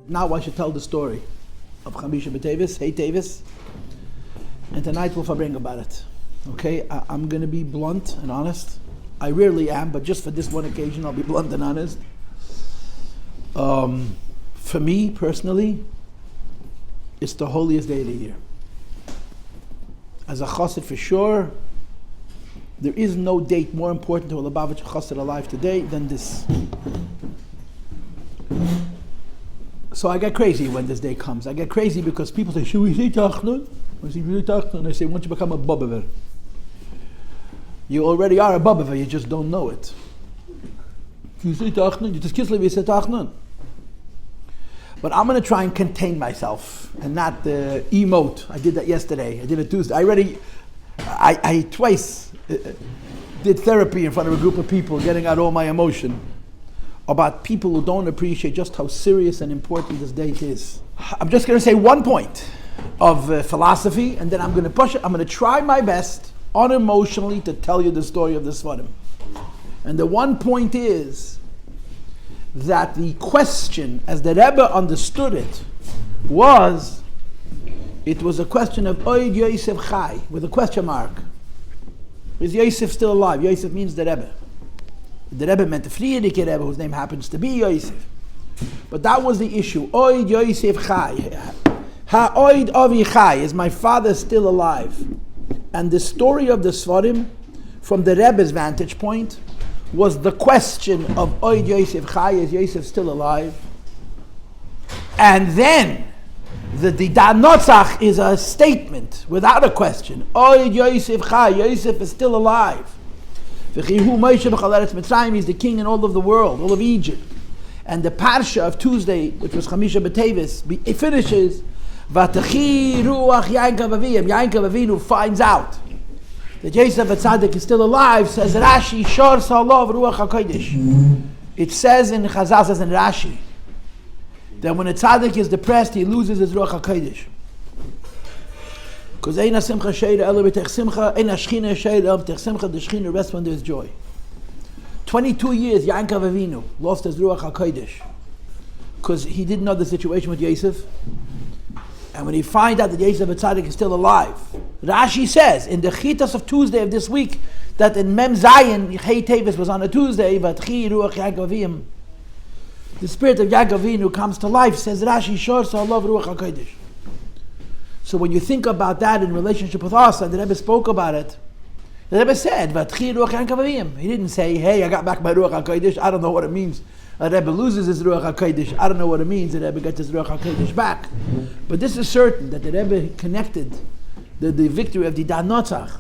Now I should tell the story of Chamisha BiTeves, hey Teves, and tonight we'll bring about it. Okay, I'm going to be blunt and honest. I rarely am, but just for this one occasion I'll be blunt and honest. For me personally, it's the holiest day of the year. As a chassid for sure, there is no date more important to a Lubavitcher chassid alive today than this. So I get crazy when this day comes. I get crazy because people say, should we say Tachnun? I say, once you become a Bobaver, you already are a Bobaver, you just don't know it. If you say Tachnun, you just kislev, you say Tachnun. But I'm going to try and contain myself and not emote. I did that yesterday. I did it Tuesday. I twice did therapy in front of a group of people, getting out all my emotion about people who don't appreciate just how serious and important this date is. I'm just going to say one point of philosophy, and then I'm going to push it. I'm going to try my best, unemotionally, to tell you the story of the Svarim. And the one point is that the question, as the Rebbe understood it, was a question of Oid Yosef Chai, with a question mark. Is Yosef still alive? Yosef means the Rebbe. The Rebbe meant the Friedrich Rebbe, whose name happens to be Yosef. But that was the issue. Oid Yosef Chai. Ha Oid Avi Chai. Is my father still alive? And the story of the Svarim, from the Rebbe's vantage point, was the question of Oid Yosef Chai. Is Yosef still alive? And then the Danotzach is a statement without a question. Oid Yosef Chai. Yosef is still alive. He's the king in all of the world, all of Egypt. And the parsha of Tuesday, which was Chamisha BiTeves, it finishes, V'atechi ruach Yankov Aviyim. Yankov Avinu finds out that Yosef HaTzadik is still alive. Says Rashi, Shor Salov Ruach HaKodesh. It says in Chazal, says in Rashi, that when a tzaddik is depressed, he loses his Ruach HaKodesh. Because Ein HaSimcha Sheira Ela B'Tech Simcha, Ein HaShchina Sheira Ela B'Tech Simcha, the Shechina rests when there is joy. 22 years, Yankov Avinu lost his Ruach HaKodesh because he didn't know the situation with Yosef. And when he finds out that Yosef HaTzadik is still alive, Rashi says in the Chitas of Tuesday of this week that in Mem Zayin, Hey Teves was on a Tuesday, Vatchi Ruach Yankov Avinu. The spirit of Yankov Avinu comes to life, says Rashi, Shor Salov Ruach HaKodesh. So when you think about that in relationship with us, and the Rebbe spoke about it, the Rebbe said, Vatchi Ruach Yankov Avinu. He didn't say, hey, I got back my Ruach HaKodesh, I don't know what it means. A Rebbe loses his Ruach HaKodesh, I don't know what it means, the Rebbe gets his Ruach HaKodesh back. But this is certain, that the Rebbe connected the victory of the Danotzach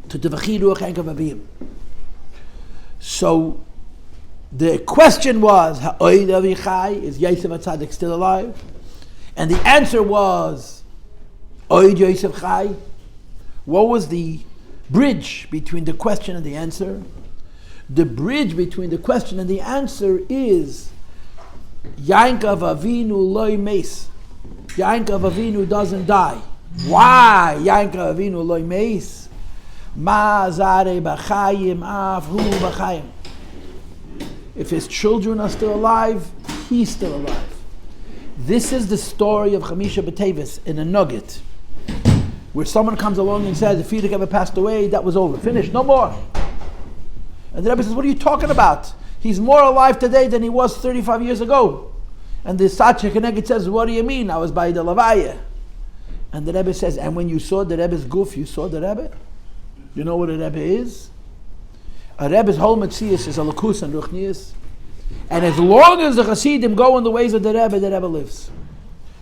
to the Vatchi Ruach Yankov Avinu. So the question was, Ha'oid Avichai, is Yosef HaTzadik still alive? And the answer was, Oid Yosef Chai. What was the bridge between the question and the answer? The bridge between the question and the answer is Yankov Avinu loy meis. Yankov Avinu doesn't die. Why Yankov Avinu loy meis? Ma zare b'chayim af hu b'chayim. If his children are still alive, he's still alive. This is the story of Chamisha BiTeves in a nugget, where someone comes along and says, if Friedrich ever passed away, that was over, finished, no more. And the Rebbe says, what are you talking about? He's more alive today than he was 35 years ago. And the Satcha Keneged says, what do you mean? I was by the Lavaya. And the Rebbe says, and when you saw the Rebbe's goof, you saw the Rebbe? You know what a Rebbe is? A Rebbe's whole Metzias is a Lakus and Ruchnias. And as long as the Hasidim go in the ways of the Rebbe lives.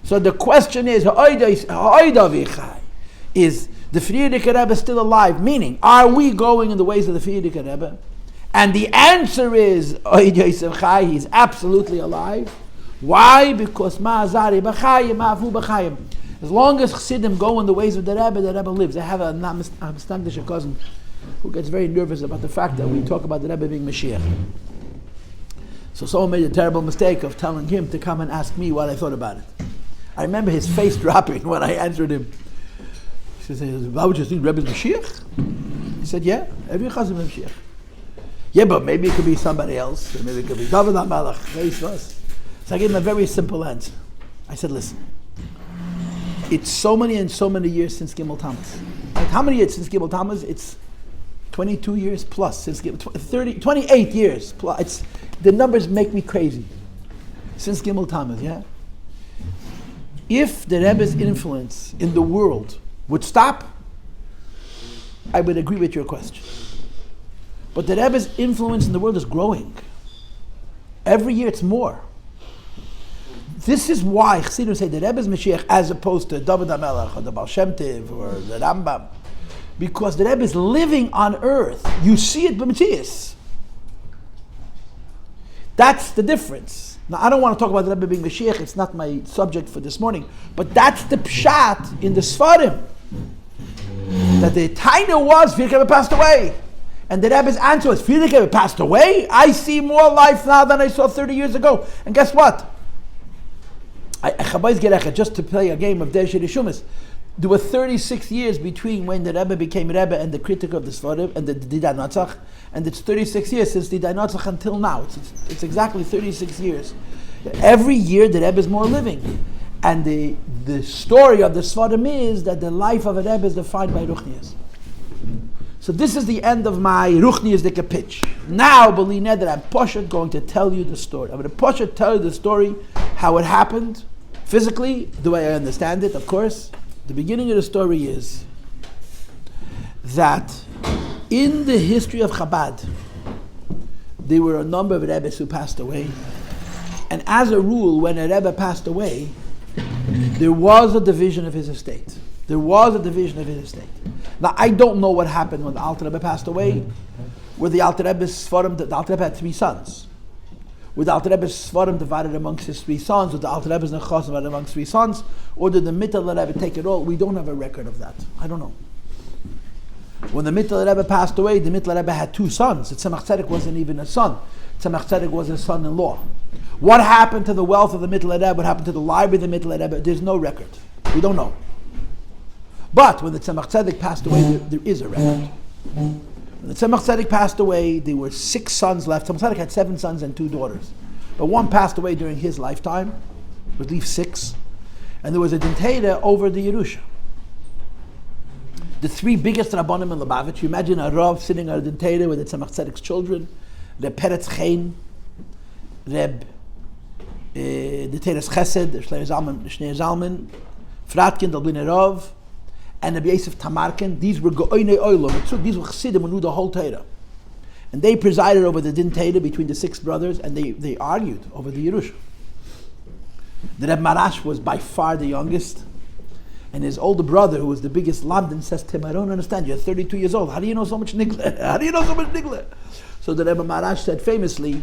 So the question is, is the Friedrich Rebbe still alive? Meaning, are we going in the ways of the Friedrich Rebbe? And the answer is, Oid Yosef Chai, he's absolutely alive. Why? Because Ma'azari b'chayim, Ma'afu b'chayim. As long as Chassidim go in the ways of the Rebbe lives. I have a Mistagdish cousin who gets very nervous about the fact that we talk about the Rebbe being Mashiach. So someone made a terrible mistake of telling him to come and ask me what I thought about it. I remember his face dropping when I answered him. He said, why would you think Rebbe's Mashiach? He said, yeah, every Chazim is Mashiach. Yeah, but maybe it could be somebody else. Maybe it could be David HaMelech. So I gave him a very simple answer. I said, listen, it's so many and so many years since Gimel Tammuz. Right? How many years since Gimel Tammuz? It's 22 years plus since 28 years plus. The numbers make me crazy. Since Gimel Tammuz, yeah? If the Rebbe's influence in the world would stop, I would agree with your question. But the Rebbe's influence in the world is growing. Every year it's more. This is why Chassidim say the Rebbe's Mashiach as opposed to David HaMelech or the Baal Shem Tov or the Rambam. Because the Rebbe is living on earth. You see it b'metzius. That's the difference. Now, I don't want to talk about the Rebbe being Mashiach. It's not my subject for this morning. But that's the pshat in the Sfarim. That the Taina was, Friedrich Rebbe passed away. And the Rebbe's answer was, Friedrich Rebbe passed away? I see more life now than I saw 30 years ago. And guess what? Just to play a game of Desh Rishumis, there were 36 years between when the Rebbe became Rebbe and the critic of the Sfarim and the Didai Natzach, and it's 36 years since Didai Natzach until now. It's exactly 36 years. Every year the Rebbe is more living. And the story of the Sfarim is that the life of a Rebbe is defined by Ruchnias. So this is the end of my Ruchnias Dika pitch. Now, believe me, that I'm Poshet going to tell you the story. I'm going to Poshet tell you the story, how it happened, physically, the way I understand it, of course. The beginning of the story is that in the history of Chabad, there were a number of Rebbes who passed away. And as a rule, when a Rebbe passed away, there was a division of his estate. Now, I don't know what happened when the Alter Rebbe passed away. Were the Alter Rebbe's Sfarim, the Alter Rebbe had 3 sons. Were the Alter Rebbe's Sfarim divided amongst his 3 sons? Was the Alter Rebbe's Nechos divided amongst 3 sons? Or did the Mittel Rebbe take it all? We don't have a record of that. I don't know. When the Mittel Rebbe passed away, the Mittel Rebbe had 2 sons. The Tzemach Tzedek wasn't even a son. Tzemach Tzedek was his son-in-law. What happened to the wealth of the Mittel Rebbe? What happened to the library of the Mittel Rebbe? There's no record. We don't know. But when the Tzemach Tzedek passed away, there is a record. When the Tzemach Tzedek passed away, there were 6 sons left. Tzemach Tzedek had 7 sons and 2 daughters. But one passed away during his lifetime, would leave 6. And there was a dinteda over the Yerusha. The 3 biggest Rabbanim in Lubavitch, you imagine a Rav sitting at a dinteda with the Tzemach Tzedek's children, Reb Peretz Chaim, Reb Diteres Chesed, Shnei Zalman, Fratkin, Dalbine Rav, and Rabbi Yosef Tamarkin. These were Go'onei Olam. These were Chassidim who knew the whole Torah. And they presided over the Din Torah between the 6 brothers, and they argued over the Yerusha. The Reb Marash was by far the youngest, and his older brother, who was the biggest Lamdan, says to him, I don't understand, you're 32 years old. How do you know so much Nigle? So the Reb Marash said famously,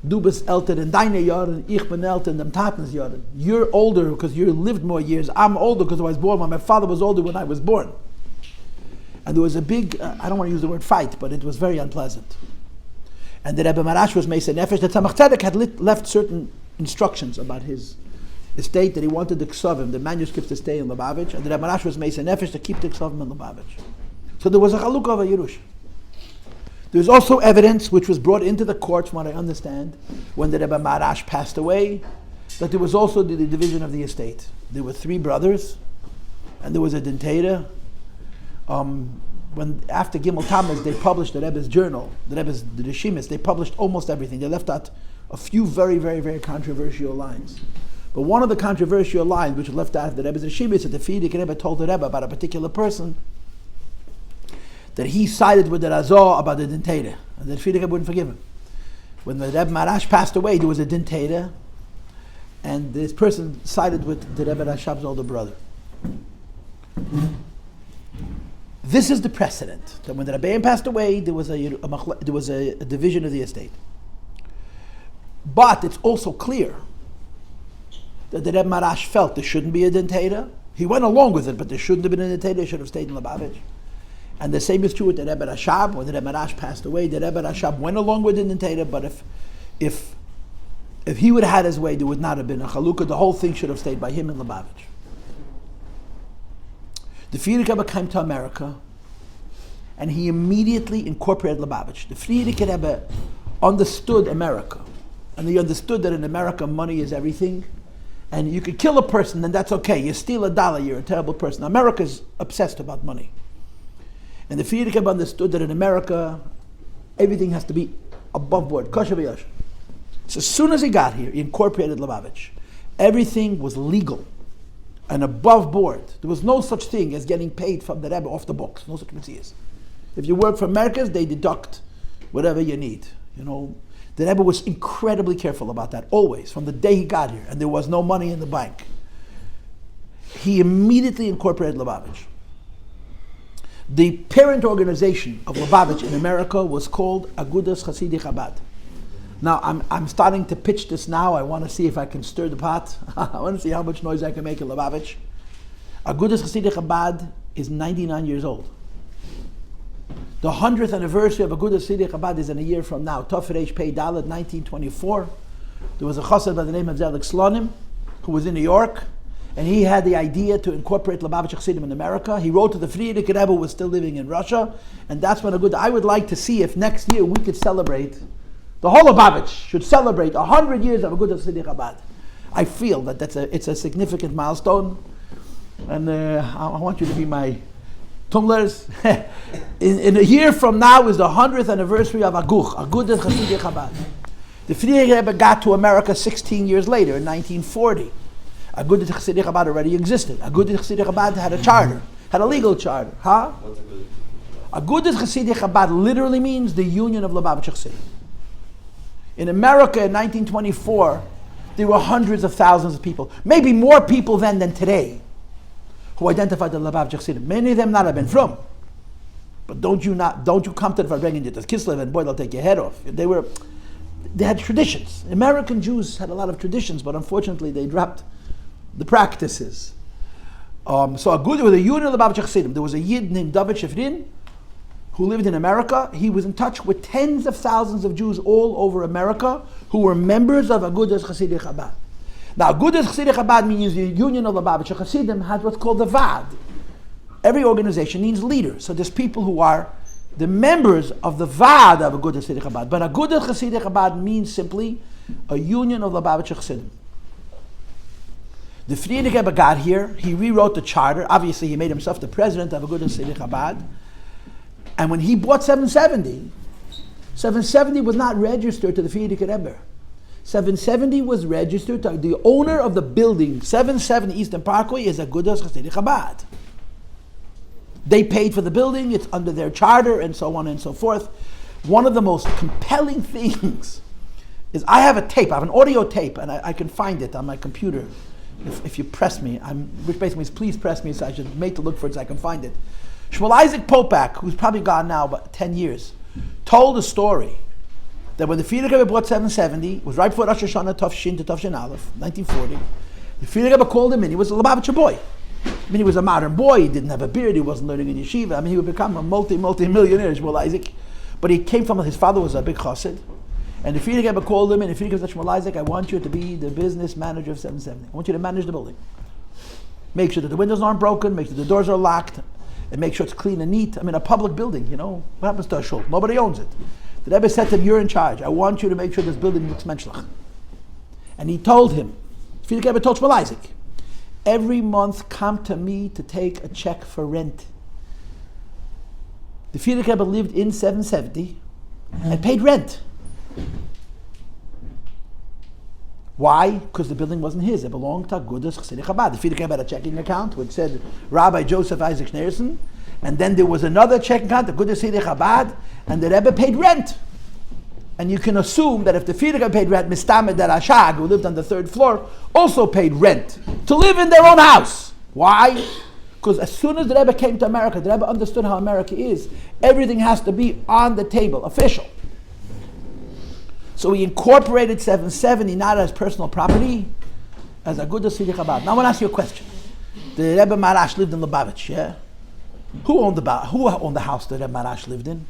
Du bist älter in deine Jahren, ich bin älter in dem Tatens Jahren. You're older because you lived more years. I'm older because I was born when my father was older when I was born. And there was a big, I don't want to use the word fight, but it was very unpleasant. And the Rebbe Marash was Meisei Nefesh. The Tzemach Tzedek had left certain instructions about his estate that he wanted the Ksavim, the manuscripts, to stay in Lubavitch. And the Rebbe Marash was Meisei Nefesh to keep the Ksavim in Lubavitch. So there was a Chalukah of a Yerusha. There's also evidence which was brought into the courts, from what I understand, when the Rebbe Marash passed away, that there was also the division of the estate. There were 3 brothers, and there was a dintera. When after Gimel Tammuz they published the Rebbe's journal, the Rishimis, they published almost everything. They left out a few very, very, very controversial lines. But one of the controversial lines which was left out of the Rebbe's Rishimis is that the Frierdiker Rebbe told the Rebbe about a particular person that he sided with the Razor about the dintera, and the Frierdiker wouldn't forgive him. When the Rebbe Marash passed away, there was a dintera, and this person sided with the Rebbe Rashab's older brother. This is the precedent, that when the Rebbeim passed away, there was a division of the estate. But it's also clear that the Rebbe Marash felt there shouldn't be a dintera. He went along with it, but there shouldn't have been a dintera. He should have stayed in Lubavitch. And the same is true with the Rebbe Rashab. When the Rebbe Marash passed away, the Rebbe Rashab went along with the dintera, but if he would have had his way, there would not have been a chalukah. The whole thing should have stayed by him in Lubavitch. The Frierdiker Rebbe came to America, and he immediately incorporated Lubavitch. The Frierdiker Rebbe understood America, and he understood that in America money is everything, and you could kill a person, and that's okay. You steal $1, you're a terrible person. America's obsessed about money. And the Frierdiker Rebbe understood that in America, everything has to be above board. Kosher v'yosher. So as soon as he got here, he incorporated Lubavitch. Everything was legal and above board. There was no such thing as getting paid from the Rebbe off the books. No such mitzvahs. If you work for Americans, they deduct whatever you need. The Rebbe was incredibly careful about that, always, from the day he got here, and there was no money in the bank. He immediately incorporated Lubavitch. The parent organization of Lubavitch in America was called Agudas Chasidei Chabad. Now, I'm starting to pitch this now. I want to see if I can stir the pot. I want to see how much noise I can make in Lubavitch. Agudas Chasidei Chabad is 99 years old. The 100th anniversary of Agudas Chasidei Chabad is in a year from now. Tov Reish Pei Dalet, 1924. There was a chassid by the name of Zelik Slonim, who was in New York, and he had the idea to incorporate Lubavitch Chassidim in America. He wrote to the Frierdiker Rebbe, who was still living in Russia, and that's when I would like to see if next year we could celebrate, the whole Lubavitch should celebrate 100 years of Agudas Chasidei Chabad. I feel that it's a significant milestone, and I want you to be my tumblers. in a year from now is the 100th anniversary of Agudas Chasidei Chabad. The Frierdiker Rebbe got to America 16 years later, in 1940. Agudas Chasidei Chabad already existed. Agudas Chasidei Chabad had a charter, had a legal charter. Agudas Chasidei Chabad literally means the Union of Lubavitch Chassidim. In America in 1924, there were hundreds of thousands of people, maybe more people then than today, who identified the Lubavitch Chassidim. Many of them not have been from, but don't you come to the Farbrengen Yitas Kislev and boy, they'll take your head off. They had traditions. American Jews had a lot of traditions, but unfortunately they dropped the practices. So Agudah was a union of Lubavitch Chassidim. There was a Yid named David Shifrin who lived in America. He was in touch with tens of thousands of Jews all over America who were members of Agudas Chasidei Chabad. Now, Agudas Chasidei Chabad means the union of Lubavitch Chassidim has what's called the Vad. Every organization needs leaders. So there's people who are the members of the Vad of Agudas Chasidei Chabad. But Agudas Chasidei Chabad means simply a union of Lubavitch Chassidim. The Frierdiker Rebbe got here, he rewrote the charter. Obviously, he made himself the president of Agudas Chasidei Chabad. And when he bought 770 was not registered to the Frierdiker Rebbe. 770 was registered to the owner of the building. 770 Eastern Parkway is Agudas Chasidei Chabad. They paid for the building, it's under their charter, and so on and so forth. One of the most compelling things is I have a tape, I have an audio tape, and I can find it on my computer. If you press me, which basically means please press me, so I should make to look for it so I can find it. Shmuel Isaac Popak, who's probably gone now about 10 years, told a story that when the Frierdiker Rebbe bought 770, it was right before Rosh Hashanah Tafshin to Tafshin Aleph, 1940. The Frierdiker Rebbe called him in. He was a Lubavitcher boy. He was a modern boy. He didn't have a beard. He wasn't learning in yeshiva. He would become a multi-millionaire, Shmuel Isaac. But he came from, his father was a big chassid. And the Frierdiker Rebbe called him in. The Frierdiker Rebbe said, Shmuel Isaac, I want you to be the business manager of 770. I want you to manage the building. Make sure that the windows aren't broken. Make sure the doors are locked. And make sure it's clean and neat. A public building, what happens to a shul? Nobody owns it. The Rebbe said to him, you're in charge. I want you to make sure this building looks menschlich. And he told him, the Frierdiker Rebbe told Shmuel Isaac, every month come to me to take a check for rent. The Frierdiker Rebbe lived in 770 and paid rent. Why? Because the building wasn't his. It belonged to Agudas Chasidei Chabad. The Frierdiker Rebbe had a checking account which said Rabbi Joseph Isaac Schneerson, and then there was another checking account, Agudas Chasidei Chabad, and the Rebbe paid rent. And you can assume that if the Frierdiker Rebbe paid rent, Mistamed Der Ashag, who lived on the third floor, also paid rent to live in their own house. Why? Because as soon as the Rebbe came to America, the Rebbe understood how America is. Everything has to be on the table, official. So he incorporated 770 not as personal property, as Agudas Chasidei Chabad. Now I want to ask you a question. The Rebbe Marash lived in Lubavitch, yeah? Who owned the house that Rebbe Marash lived in?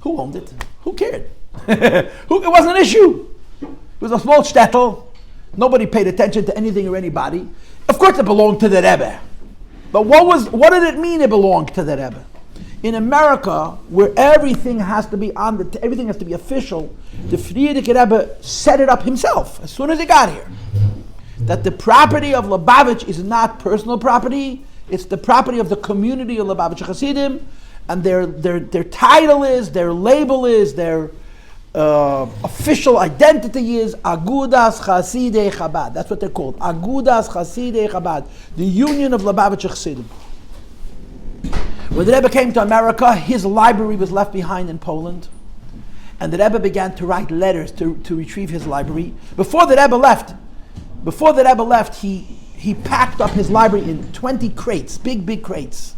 Who owned it? Who cared? It wasn't an issue. It was a small shtetl. Nobody paid attention to anything or anybody. Of course it belonged to the Rebbe. But what did it mean it belonged to the Rebbe? In America, where everything has to be everything has to be official, the Frierdiker Rebbe set it up himself as soon as he got here. That the property of Lubavitch is not personal property; it's the property of the community of Lubavitch Hasidim, and their title is, their label is, their official identity is Agudas Chasidei Chabad. That's what they're called. Agudas Chasidei Chabad, the Union of Lubavitch Hasidim. When the Rebbe came to America, his library was left behind in Poland, and the Rebbe began to write letters to retrieve his library. Before the Rebbe left, he packed up his library in 20 crates, big crates.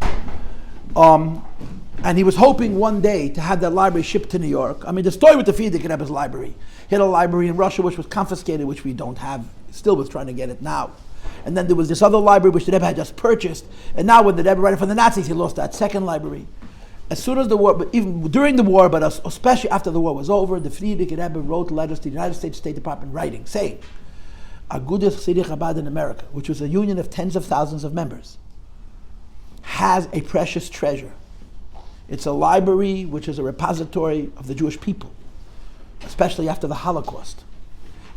And he was hoping one day to have that library shipped to New York. I mean, the story with the Frierdiker Rebbe's library. He had a library in Russia which was confiscated, which we don't have. Still was trying to get it now. And then there was this other library which the Rebbe had just purchased. And now when the Rebbe ran from the Nazis, he lost that second library. As soon as the war, but even during the war, but especially after the war was over, the Frierdiker Rebbe wrote letters to the United States State Department writing, saying, Agudas Chasidei Chabad in America, which was a union of tens of thousands of members, has a precious treasure. It's a library which is a repository of the Jewish people, especially after the Holocaust.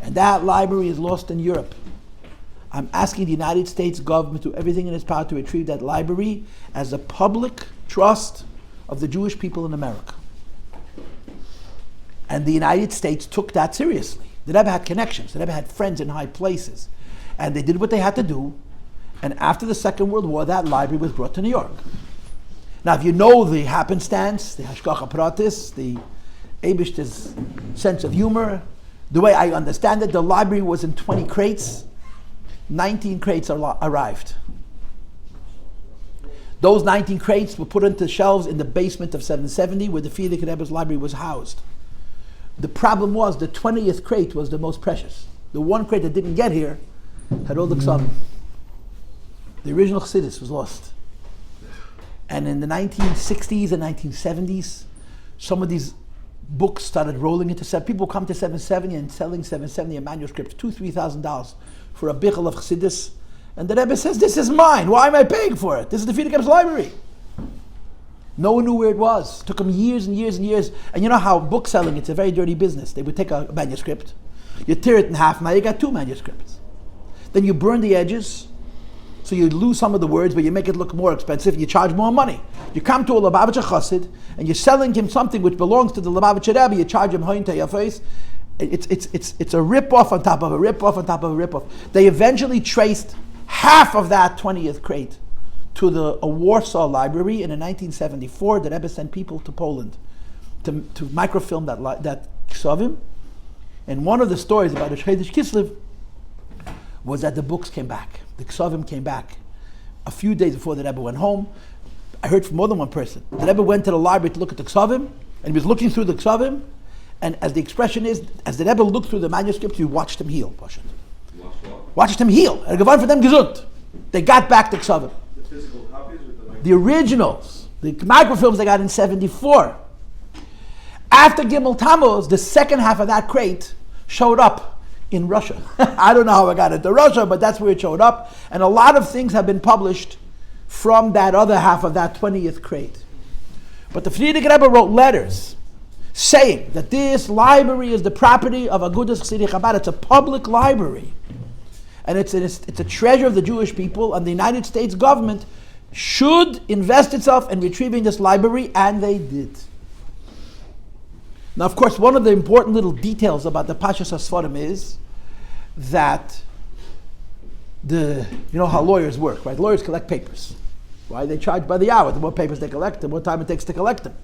And that library is lost in Europe. I'm asking the United States government to do everything in its power to retrieve that library as a public trust of the Jewish people in America. And the United States took that seriously. The Rebbe had connections. The Rebbe had friends in high places. And they did what they had to do. And after the Second World War, that library was brought to New York. Now, if you know the happenstance, the hashgacha pratis, the Eibishter's sense of humor, the way I understand it, the library was in 20 crates. 19 crates arrived. Those 19 crates were put into shelves in the basement of 770 where the Frierdiker Rebbe's library was housed. The problem was the 20th crate was the most precious. The one crate that didn't get here had all the ksavim. The original Chassidus was lost. And in the 1960s and 1970s, some of these books started rolling into people come to 770 and selling 770 a manuscript, $2,000-$3,000 for a bichel of Chassidus. And the Rebbe says, this is mine. Why am I paying for it? This is the Frierdiker Rebbe's library. No one knew where it was. It took them years and years and years. And you know how book selling, it's a very dirty business. They would take a manuscript, you tear it in half, now you got 2 manuscripts. Then you burn the edges, so you lose some of the words, but you make it look more expensive, you charge more money. You come to a Lubavitcher Chassid, and you're selling him something which belongs to the Lubavitcher Rebbe, you charge him hoin to your face. It's a rip-off on top of a rip-off on top of a rip-off. They eventually traced half of that 20th crate to a Warsaw library, and in 1974, the Rebbe sent people to Poland to microfilm that ksavim. And one of the stories about the Chodesh Kislev was that the books came back. The ksavim came back a few days before the Rebbe went home. I heard from more than one person. The Rebbe went to the library to look at the ksavim, and he was looking through the ksavim, and as the expression is, as the Rebbe looked through the manuscripts, you watched him heal. Watched him heal. And gewann for them gesund. They got back the ksavim. The physical copies or the originals, the microfilms they got in 74. After Gimel Tammuz, the second half of that crate showed up in Russia. I don't know how it got into Russia, but that's where it showed up. And a lot of things have been published from that other half of that 20th crate. But the Frierdiker Rebbe wrote letters saying that this library is the property of Agudas Chasidei Chabad. It's a public library. And it's a treasure of the Jewish people, and the United States government should invest itself in retrieving this library, and they did. Now, of course, one of the important little details about the Pashas HaSfarim is that you know how lawyers work, right? Lawyers collect papers. Why? They charge by the hour. The more papers they collect, the more time it takes to collect them.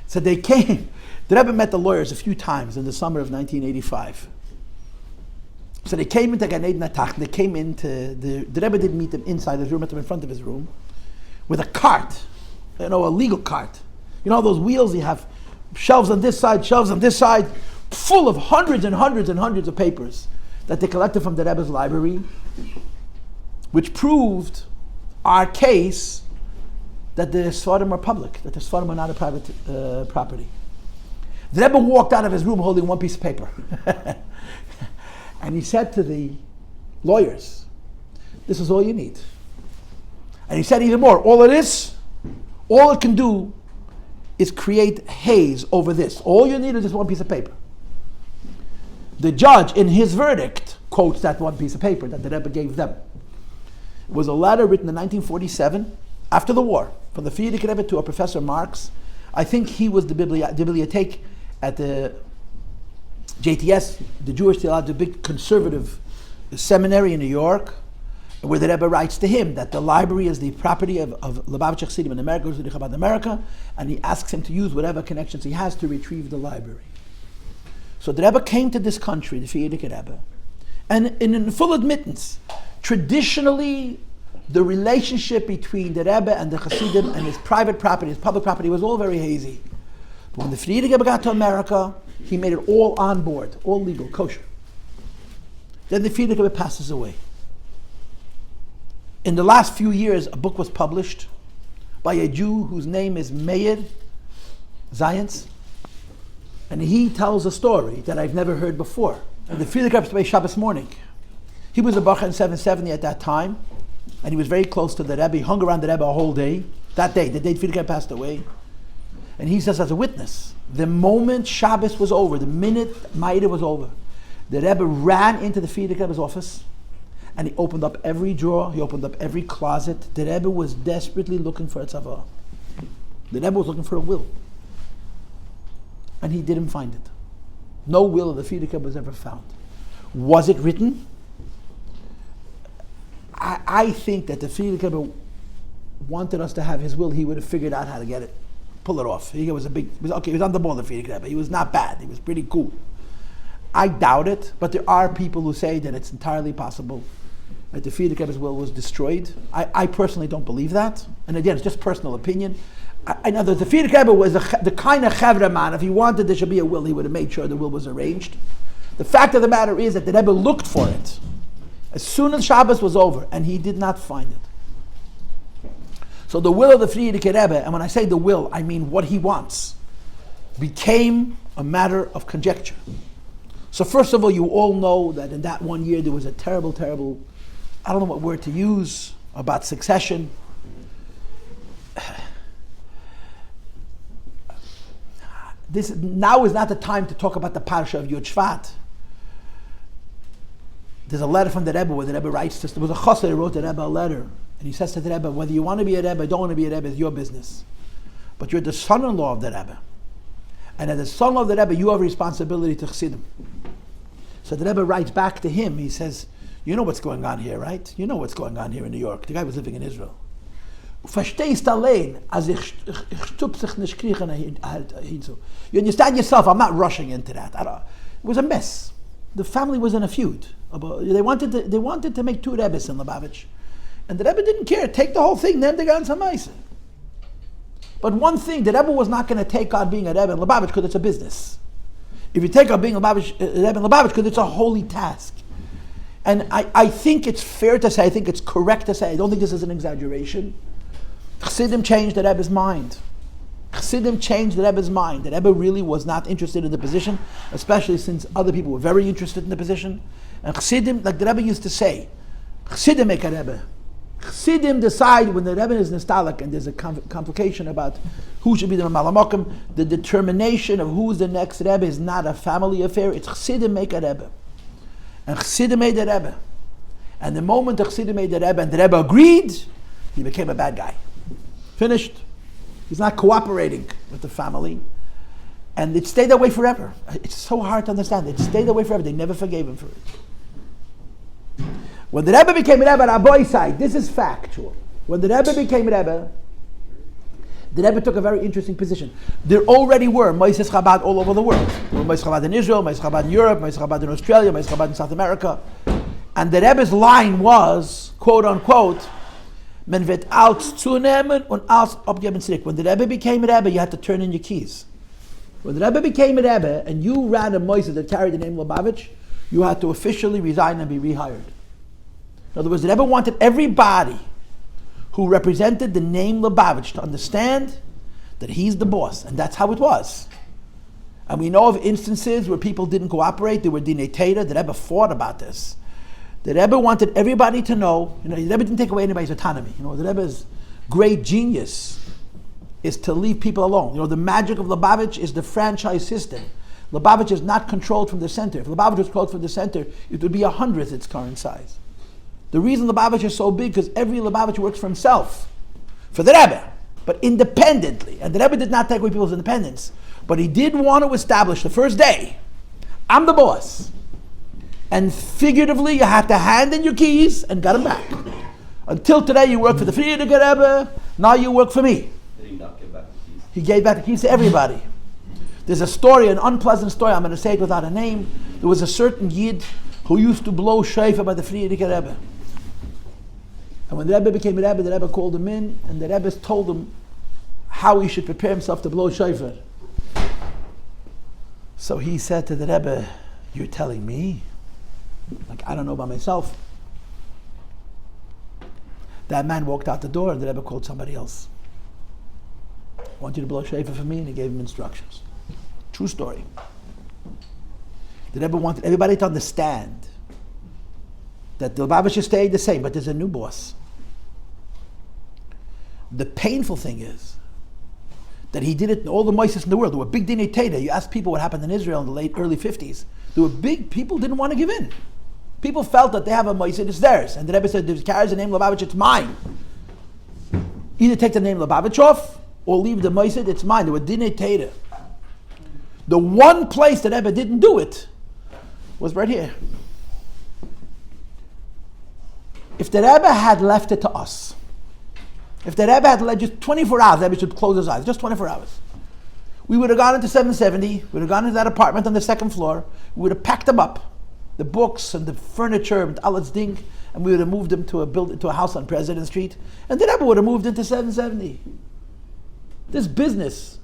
So they came. The Rebbe met the lawyers a few times in the summer of 1985. So they came into Gan Eden Atach. They came into the Rebbe didn't meet them inside his room, met them in front of his room, with a cart, a legal cart. You know those wheels you have, shelves on this side, shelves on this side, full of hundreds and hundreds and hundreds of papers that they collected from the Rebbe's library, which proved our case that the Sfarim are public, that the Sfarim are not a private property. The Rebbe walked out of his room holding one piece of paper. And he said to the lawyers, this is all you need. And he said even more, all it can do is create haze over this. All you need is just one piece of paper. The judge, in his verdict, quotes that one piece of paper that the Rebbe gave them. It was a letter written in 1947, after the war, from the Frierdiker Rebbe to a Professor Marx. I think he was the bibliothek at the JTS, the Jewish Theological, the big conservative seminary in New York, where the Rebbe writes to him that the library is the property of Lubavitch Chassidim in America, Chabad America, and he asks him to use whatever connections he has to retrieve the library. So the Rebbe came to this country, the Frierdiker Rebbe, and in full admittance, traditionally, the relationship between the Rebbe and the Chassidim and his private property, his public property, was all very hazy. But when the Frierdiker Rebbe got to America, he made it all on board, all legal, kosher. Then the Frierdiker Rebbe passes away. In the last few years, a book was published by a Jew whose name is Meir Zayans, and he tells a story that I've never heard before. And the Frierdiker Rebbe passed away Shabbos morning. He was a Bacher in 770 at that time, and he was very close to the Rebbe. He hung around the Rebbe a whole day. That day, the day Frierdiker Rebbe passed away. And he says as a witness, the moment Shabbos was over, the minute Maida was over, the Rebbe ran into the Frierdiker Rebbe's office, and he opened up every drawer, he opened up every closet. The Rebbe was desperately looking for a tzava. The Rebbe was looking for a will. And he didn't find it. No will of the Frierdiker Rebbe was ever found. Was it written? I think that the Frierdiker Rebbe wanted us to have his will. He would have figured out how to get it, pull it off. He was he was on the ball, the Frierdiker Rebbe. He was not bad. He was pretty cool. I doubt it, but there are people who say that it's entirely possible that the Frierdiker Rebbe's will was destroyed. I personally don't believe that. And again, it's just personal opinion. I know that the Frierdiker Rebbe was the kind of chevra man. If he wanted there should be a will, he would have made sure the will was arranged. The fact of the matter is that the Rebbe looked for it as soon as Shabbos was over, and he did not find it. So the will of the Frierdiker Rebbe, and when I say the will, I mean what he wants, became a matter of conjecture. So first of all, you all know that in that one year there was a terrible, I don't know what word to use, about succession. Now is not the time to talk about the parsha of Yud Shvat. There's a letter from the Rebbe where the Rebbe writes, there was a chassid who wrote the Rebbe a letter, and he says to the Rebbe, whether you want to be a Rebbe or don't want to be a Rebbe is your business. But you're the son-in-law of the Rebbe. And as the son-in-law of the Rebbe, you have a responsibility to Chassidim. So the Rebbe writes back to him, he says, you know what's going on here, right? You know what's going on here in New York. The guy was living in Israel. You understand yourself, I'm not rushing into that. It was a mess. The family was in a feud. They wanted to make two Rebbes in Lubavitch. And the Rebbe didn't care. Take the whole thing, then they got some ice. But one thing, the Rebbe was not going to take on being a Rebbe in Lubavitch because it's a business. If you take on being a Rebbe in Lubavitch because it's a holy task. And I think it's fair to say, I think it's correct to say, I don't think this is an exaggeration. Chassidim changed the Rebbe's mind. Chassidim changed the Rebbe's mind. The Rebbe really was not interested in the position, especially since other people were very interested in the position. And Chassidim, like the Rebbe used to say, Chassidim make a Rebbe. Chassidim decide when the Rebbe is nostalgic and there's a complication about who should be the Mamala Mokum, the determination of who's the next Rebbe is not a family affair. It's Chassidim make a Rebbe. And Chassidim made the Rebbe. And the moment the Chassidim made the Rebbe and the Rebbe agreed, he became a bad guy. Finished. He's not cooperating with the family. And it stayed that way forever. It's so hard to understand. It stayed that way forever. They never forgave him for it. When the Rebbe became Rebbe on Rabbi's side, this is factual. When the Rebbe became Rebbe, the Rebbe took a very interesting position. There already were Moshe Chabad all over the world. There were Moshe Chabad in Israel, Moshe Chabad in Europe, Moshe Chabad in Australia, Moshe Chabad in South America. And the Rebbe's line was, quote unquote, Men wird aus zunehmen und aus abgeben zurück. When the Rebbe became Rebbe, you had to turn in your keys. When the Rebbe became a Rebbe and you ran a Moshe that carried the name Lubavitch, you had to officially resign and be rehired. In other words, the Rebbe wanted everybody who represented the name Lubavitch to understand that he's the boss, and that's how it was. And we know of instances where people didn't cooperate, they were dinei Torah. The Rebbe fought about this. The Rebbe wanted everybody to know, the Rebbe didn't take away anybody's autonomy. The Rebbe's great genius is to leave people alone. The magic of Lubavitch is the franchise system. Lubavitch is not controlled from the center. If Lubavitch was controlled from the center, it would be 100th its current size. The reason Lubavitch is so big because every Lubavitch works for himself, for the Rebbe, but independently. And the Rebbe did not take away people's independence, but he did want to establish the first day, I'm the boss. And figuratively, you had to hand in your keys and got them back. Until today, you work for the Frierdiker Rebbe, now you work for me. Did he not give back the keys? He gave back the keys to everybody. There's a story, an unpleasant story, I'm going to say it without a name. There was a certain Yid who used to blow shofar by the Frierdiker Rebbe. And when the Rebbe became a Rebbe, the Rebbe called him in, and the Rebbe told him how he should prepare himself to blow shofar. So he said to the Rebbe, you're telling me? Like, I don't know about myself. That man walked out the door and the Rebbe called somebody else. I want you to blow shofar for me, and he gave him instructions. True story. The Rebbe wanted everybody to understand that the Lubavitch should stay the same, but there's a new boss. The painful thing is that he did it in all the moises in the world. There were big dinei Teda. You ask people what happened in Israel in the early 50s. There were big, people didn't want to give in. People felt that they have a moise, it's theirs. And the Rebbe said, if it carries the name Lubavitch, it's mine. Either take the name Lubavitch off, or leave the moise, it's mine. There were dinei Teda. The one place that Rebbe didn't do it was right here. If the Rebbe had left it to us, if the Rebbe had left just 24 hours, the Rebbe should close his eyes, just 24 hours. We would have gone into 770, we would have gone into that apartment on the second floor, we would have packed them up, the books and the furniture and all its ding, and we would have moved them to a house on President Street, and the Rebbe would have moved into 770. This business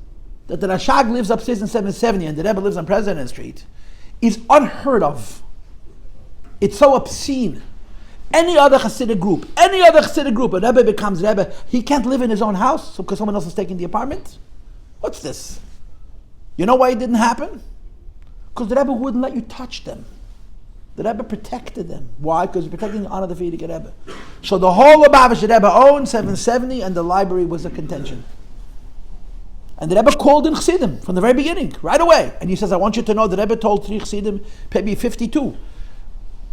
that the Rashag lives upstairs in 770 and the Rebbe lives on President Street is unheard of. It's so obscene. Any other Hasidic group, a Rebbe becomes Rebbe, he can't live in his own house because someone else is taking the apartment? What's this? You know why it didn't happen? Because the Rebbe wouldn't let you touch them. The Rebbe protected them. Why? Because he's protecting the honor of the Frierdiker Rebbe. So the whole Lubavitch the Rebbe owned 770, and the library was a contention. And the Rebbe called in Chassidim from the very beginning, right away. And he says, I want you to know the Rebbe told 3 Chassidim, maybe 52,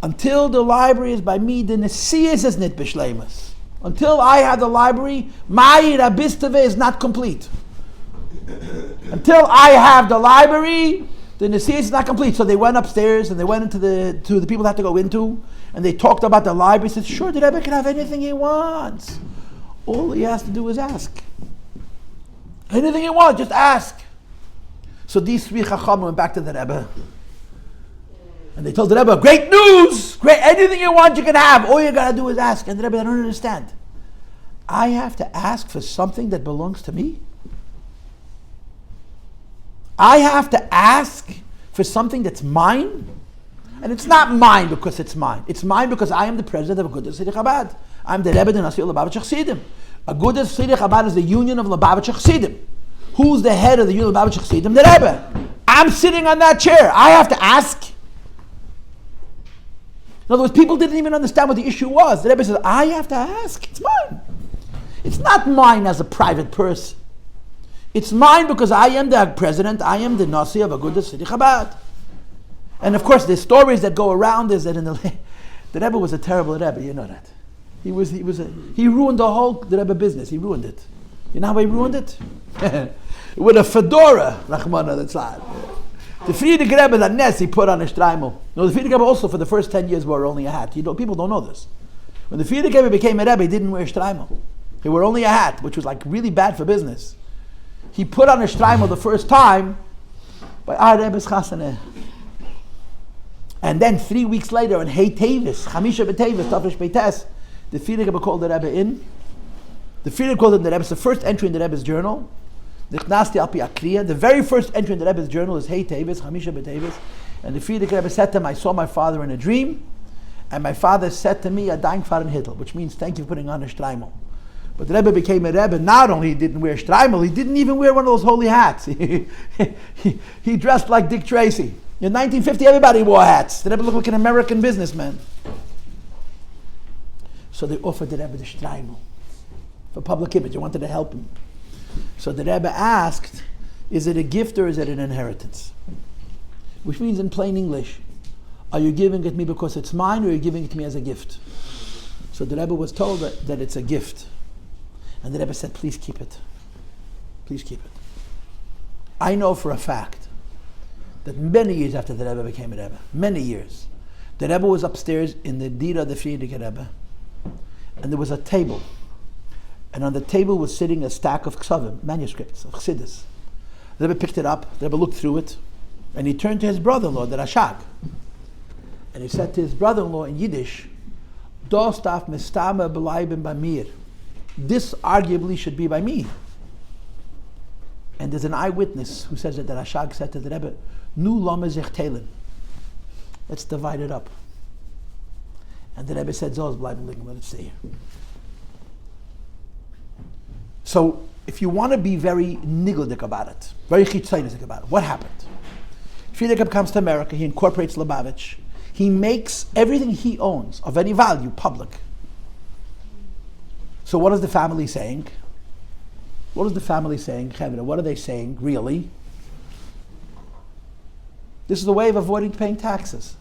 until the library is by me, the Nesiyas is nit b'shleimus. Until I have the library, my BiTeves is not complete. Until I have the library, the Nesiyas is not complete. So they went upstairs and they went into to the people that had to go into, and they talked about the library. He said, sure, the Rebbe can have anything he wants. All he has to do is ask. Anything you want, just ask. So these 3 Chacham went back to the Rebbe. And they told the Rebbe, great news! Great, anything you want you can have. All you gotta do is ask. And the Rebbe, I don't understand. I have to ask for something that belongs to me? I have to ask for something that's mine? And it's not mine because it's mine. It's mine because I am the president of Agudas Tzidich Chabad. I'm the Rebbe of Nasi Lubavitch Chassidim. Agudas Tzidich Chabad is the union of Lubavitch Chassidim. Who's the head of the union of Lubavitch Chassidim? The Rebbe. I'm sitting on that chair. I have to ask. In other words, people didn't even understand what the issue was. The Rebbe says, I have to ask. It's mine. It's not mine as a private person. It's mine because I am the president, I am the Nasi of Agudas Tzidich Chabad. And of course, the stories that go around is that the Rebbe was a terrible Rebbe, you know that. He ruined the Rebbe business, he ruined it. You know how he ruined it? With a fedora, Rahmana Litzlan. The Frierdiker Rebbe, that Ness, he put on a shtreimel. No, the Frierdiker Rebbe also for the first 10 years wore only a hat. People don't know this. When the Frierdiker Rebbe became a Rebbe, he didn't wear shtreimel. He wore only a hat, which was like really bad for business. He put on a shtreimel the first time by our Rebbe's Chassaneh. And then 3 weeks later, on Teves, Chamisha BiTeves, Tafish BiTes, the Frierdiker Rebbe called the Rebbe in. The Frierdiker called him the Rebbe. It's the first entry in the Rebbe's journal. The very first entry in the Rebbe's journal is Teves, Chamisha BiTeves. And the Frierdiker Rebbe said to him, I saw my father in a dream, and my father said to me, Adain Kfar Hittel, which means thank you for putting on a shtreimel. But the Rebbe became a Rebbe. Not only he didn't wear shtreimel, he didn't even wear one of those holy hats. He dressed like Dick Tracy. In 1950, everybody wore hats. The Rebbe looked like an American businessman. So they offered the Rebbe the shtreimel for public image. They wanted to help him. So the Rebbe asked, is it a gift or is it an inheritance? Which means in plain English, are you giving it me because it's mine or are you giving it to me as a gift? So the Rebbe was told that it's a gift. And the Rebbe said, please keep it. Please keep it. I know for a fact that many years after the Rebbe became a Rebbe, many years, the Rebbe was upstairs in the Dira of the Frierdiker Rebbe, and there was a table. And on the table was sitting a stack of ksavim, manuscripts of Chassidus. The Rebbe picked it up, the Rebbe looked through it, and he turned to his brother-in-law, the Rashag. And he said to his brother-in-law in Yiddish, "Das darf mistame bleiben bei mir." This arguably should be by me. And there's an eyewitness who says that the Rashag said to the Rebbe, "Nu lame sich teilen." Let's divide it up. And the Rebbe said, "Zos bleiben liegen, let it stay here." So, if you want to be very niggledick about it, very chitzainistic about it, what happened? Frierdiker comes to America, he incorporates Lubavitch, he makes everything he owns of any value public. So what is the family saying? What is the family saying? What are they saying, really? This is a way of avoiding paying taxes.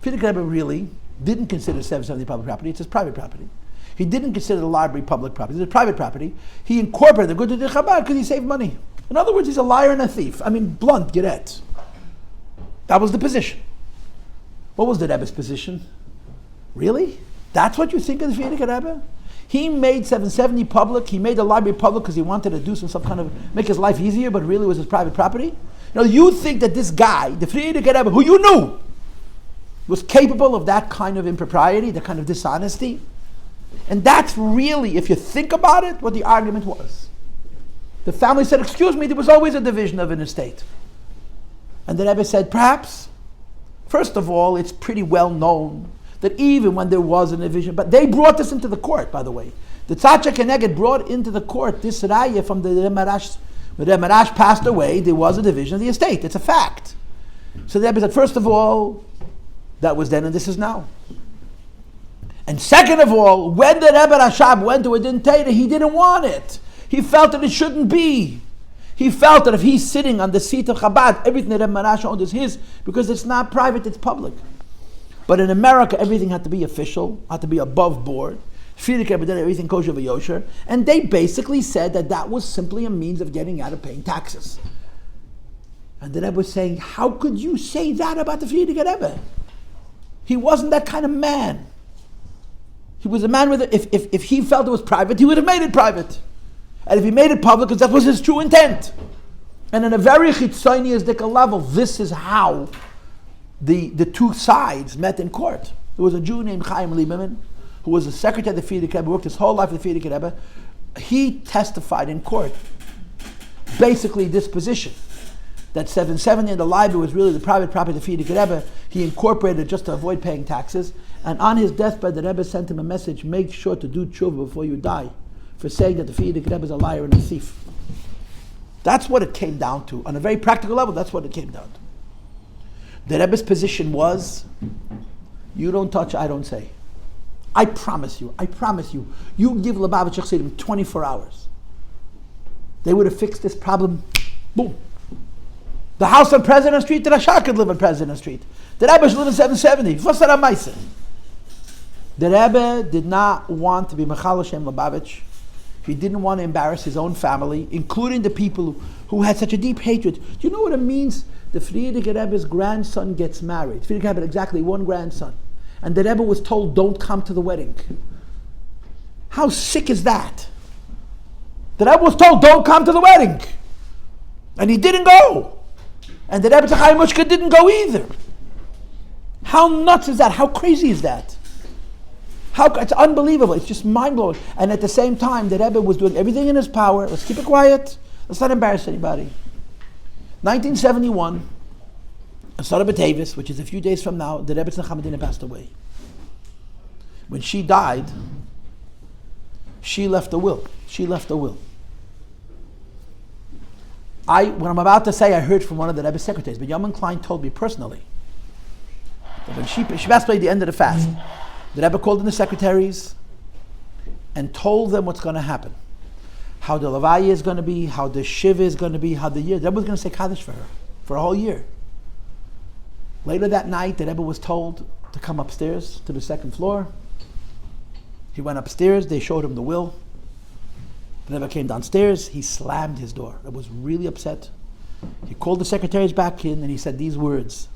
Frierdiker really didn't consider 770 public property, it's his private property. He didn't consider the library public property, it's private property. He incorporated the good to the Chabad because he saved money. In other words, he's a liar and a thief. I mean, blunt, Geret. That was the position. What was the Rebbe's position? Really? That's what you think of the Frierdiker Rebbe? He made 770 public, he made the library public because he wanted to do some kind of, make his life easier, but really was his private property? Now you think that this guy, the Frierdiker Rebbe, who you knew, was capable of that kind of impropriety, that kind of dishonesty? And that's really, if you think about it, what the argument was. The family said, excuse me, there was always a division of an estate. And the Rebbe said, perhaps, first of all, it's pretty well known that even when there was a division, but they brought this into the court, by the way. The Tzaddik Keneged brought into the court this raya from the Remarash. When Remarash passed away, there was a division of the estate. It's a fact. So the Rebbe said, first of all, that was then and this is now. And second of all, when the Rebbe Rashab went to a Din Torah, he didn't want it. He felt that it shouldn't be. He felt that if he's sitting on the seat of Chabad, everything that Rebbe Marash owned is his, because it's not private, it's public. But in America, everything had to be official, had to be above board. Frierdiker Rebbe did everything kosher v'yosher, and they basically said that that was simply a means of getting out of paying taxes. And the Rebbe was saying, how could you say that about the Frierdiker Rebbe? He wasn't that kind of man. He was a man with if he felt it was private, he would have made it private. And if he made it public, because that was his true intent. And in a very chitzoniistic level, this is how the two sides met in court. There was a Jew named Chaim Lieberman, who was the secretary of the Frierdiker Rebbe, worked his whole life with the Frierdiker Rebbe. He testified in court, basically this position, that 770 and the library was really the private property of the Frierdiker Rebbe. He incorporated it just to avoid paying taxes. And on his deathbed, the Rebbe sent him a message, make sure to do tshuva before you die, for saying that the Frierdiker Rebbe is a liar and a thief. That's what it came down to. On a very practical level, that's what it came down to. The Rebbe's position was, you don't touch, I don't say. I promise you, you give Lubavitch Chassidim 24 hours. They would have fixed this problem, boom. The house on President Street, the Rashak could live on President Street. The Rebbe should live in 770. The Rebbe did not want to be Mechal Hashem Lubavitch. He didn't want to embarrass his own family, including the people who had such a deep hatred. Do you know what it means? The Frierdiker Rebbe's grandson gets married. Frierdiker Rebbe had exactly one grandson. And the Rebbe was told, don't come to the wedding. How sick is that? The Rebbe was told, don't come to the wedding. And he didn't go. And the Rebbe Tzachai Mushka didn't go either. How nuts is that? How crazy is that? It's unbelievable. It's just mind-blowing. And at the same time, the Rebbe was doing everything in his power. Let's keep it quiet. Let's not embarrass anybody. 1971, on Sarah BiTeves, which is a few days from now, the Rebbe Tzachai passed away. When she died, she left a will. What I'm about to say, I heard from one of the Rebbe's secretaries, but Yaman Klein told me personally that when she passed away at the end of the fast, the Rebbe called in the secretaries and told them what's going to happen. how the Levaya is going to be, how the Shiva is going to be, how the year. The Rebbe was going to say Kaddish for her for a whole year. Later that night, the Rebbe was told to come upstairs to the second floor. He went upstairs. They showed him the will. The Rebbe came downstairs. He slammed his door. The Rebbe was really upset. He called the secretaries back in and he said these words: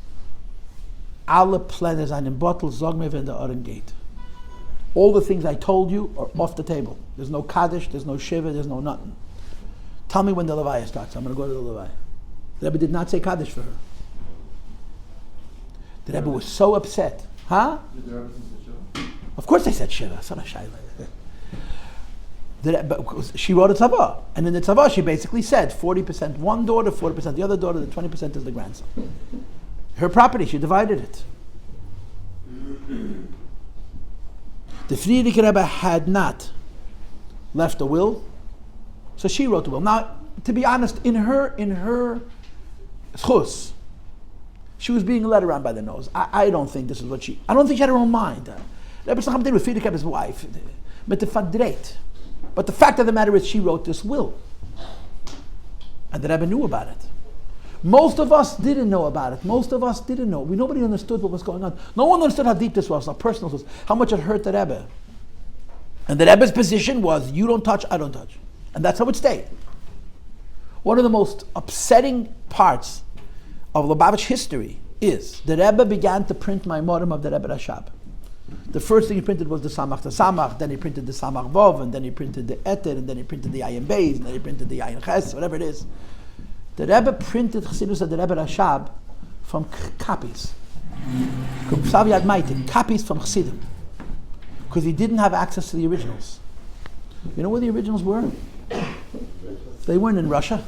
Alle Pläne sind im Bottle, sag mir wenn der Ohren geht. All the things I told you are off the table. There's no Kaddish, there's no Shiva, there's no nothing. Tell me when the Levaya starts. I'm going to go to the Levaya. The Rebbe did not say Kaddish for her. The Rebbe was so upset. Huh? Did the Rebbe say Shiva? Of course they said Shiva. It's not a shayla. She wrote a tzavah. And in the tzavah she basically said 40% one daughter, 40% the other daughter, the 20% is the grandson. Her property, she divided it. The Frierdiker Rebbe had not left a will, so she wrote the will. Now, to be honest, in her schus, she was being led around by the nose. I don't think this is what I don't think she had her own mind. Rebbe Tzacham did with Frierdiker Rebbe's wife, but the fact of the matter is she wrote this will. And the Rebbe knew about it. Most of us didn't know about it. Most of us didn't know. Nobody understood what was going on. No one understood how deep this was, how personal this was, how much it hurt the Rebbe. And the Rebbe's position was, you don't touch, I don't touch. And that's how it stayed. One of the most upsetting parts of Lubavitch history is the Rebbe began to print Maimorim of the Rebbe Rashab. The first thing he printed was the Samach, then he printed the Samach Vov, and then he printed the Eter, and then he printed the Ayin Beis, and then he printed the Ayin Ches, whatever it is. The Rebbe printed Chassidus of the Rebbe Rashab from copies. Copies from Chassidim. Because he didn't have access to the originals. You know where the originals were? They weren't in Russia.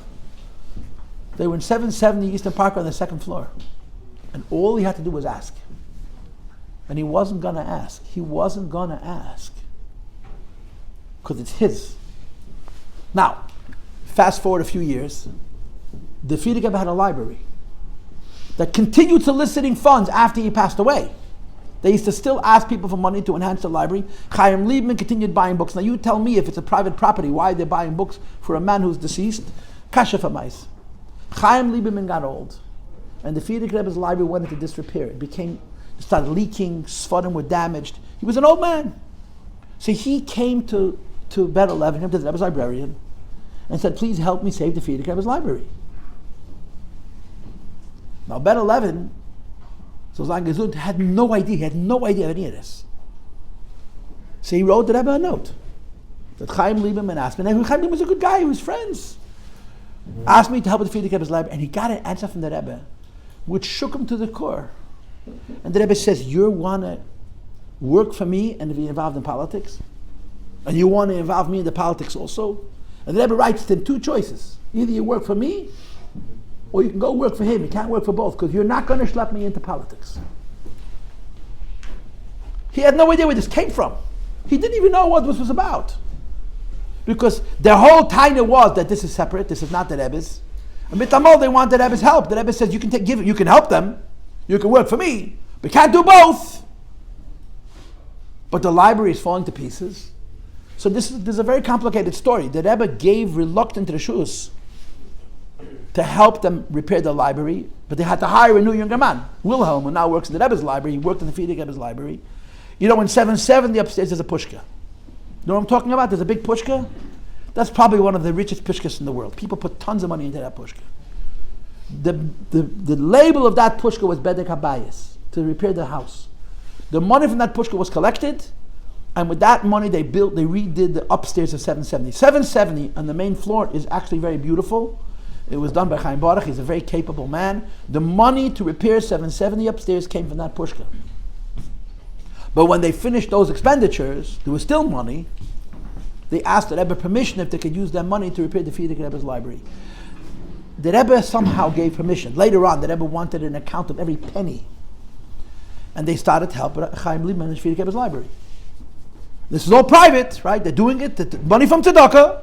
They were in 770 Eastern Park on the second floor. And all he had to do was ask. And he wasn't going to ask. He wasn't going to ask. Because it's his. Now, fast forward a few years, the Frierdiker Rebbe had a library that continued soliciting funds after he passed away. They used to still ask people for money to enhance the library. Chaim Liebman continued buying books. Now you tell me, if it's a private property, why they're buying books for a man who's deceased? Kasha famais. Chaim Liebman got old, and the Frierdiker Rebbe's library went into disrepair. It started leaking, Sfarim were damaged. He was an old man. So he came to Bet 11, came to the Rebbe's librarian, and said, please help me save the Frierdiker Rebbe's library. Now Bet 11, so Zan Gesund had no idea. He had no idea of any of this. So he wrote the Rebbe a note that Chaim Lieberman asked me. And Chaim Lieberman was a good guy. He was friends. Asked me to help with the Frierdiker Rebbe's library, and he got an answer from the Rebbe, which shook him to the core. And the Rebbe says, you want to work for me and be involved in politics? And you want to involve me in the politics also? And the Rebbe writes to him two choices. Either you work for me, or you can go work for him. You can't work for both, because you're not going to schlep me into politics. He had no idea where this came from. He didn't even know what this was about. Because their whole taina was that this is separate, this is not the Rebbe's. And mitamol, they want the Rebbe's help. The Rebbe says, you can help them, you can work for me, but you can't do both. But the library is falling to pieces. So this is a very complicated story. The Rebbe gave reluctant reshus to help them repair the library, but they had to hire a new younger man, Wilhelm, who now works in the Rebbe's library. He worked in the Frierdiker Rebbe's library. You know, in 770 upstairs there's a pushka. You know what I'm talking about? There's a big pushka. That's probably one of the richest pushkas in the world. People put tons of money into that pushka. The label of that pushka was Bedek Habayis, to repair the house. The money from that pushka was collected, and with that money they redid the upstairs of 770. 770 on the main floor is actually very beautiful. It was done by Chaim Baruch. He's a very capable man. The money to repair 770 upstairs came from that pushka. But when they finished those expenditures, there was still money. They asked the Rebbe permission if they could use that money to repair the Frierdiker Rebbe's library. The Rebbe somehow gave permission. Later on, the Rebbe wanted an account of every penny. And they started to help Chaim Liebman and Frierdiker Rebbe's library. This is all private, right? They're doing it. The money from tzedakah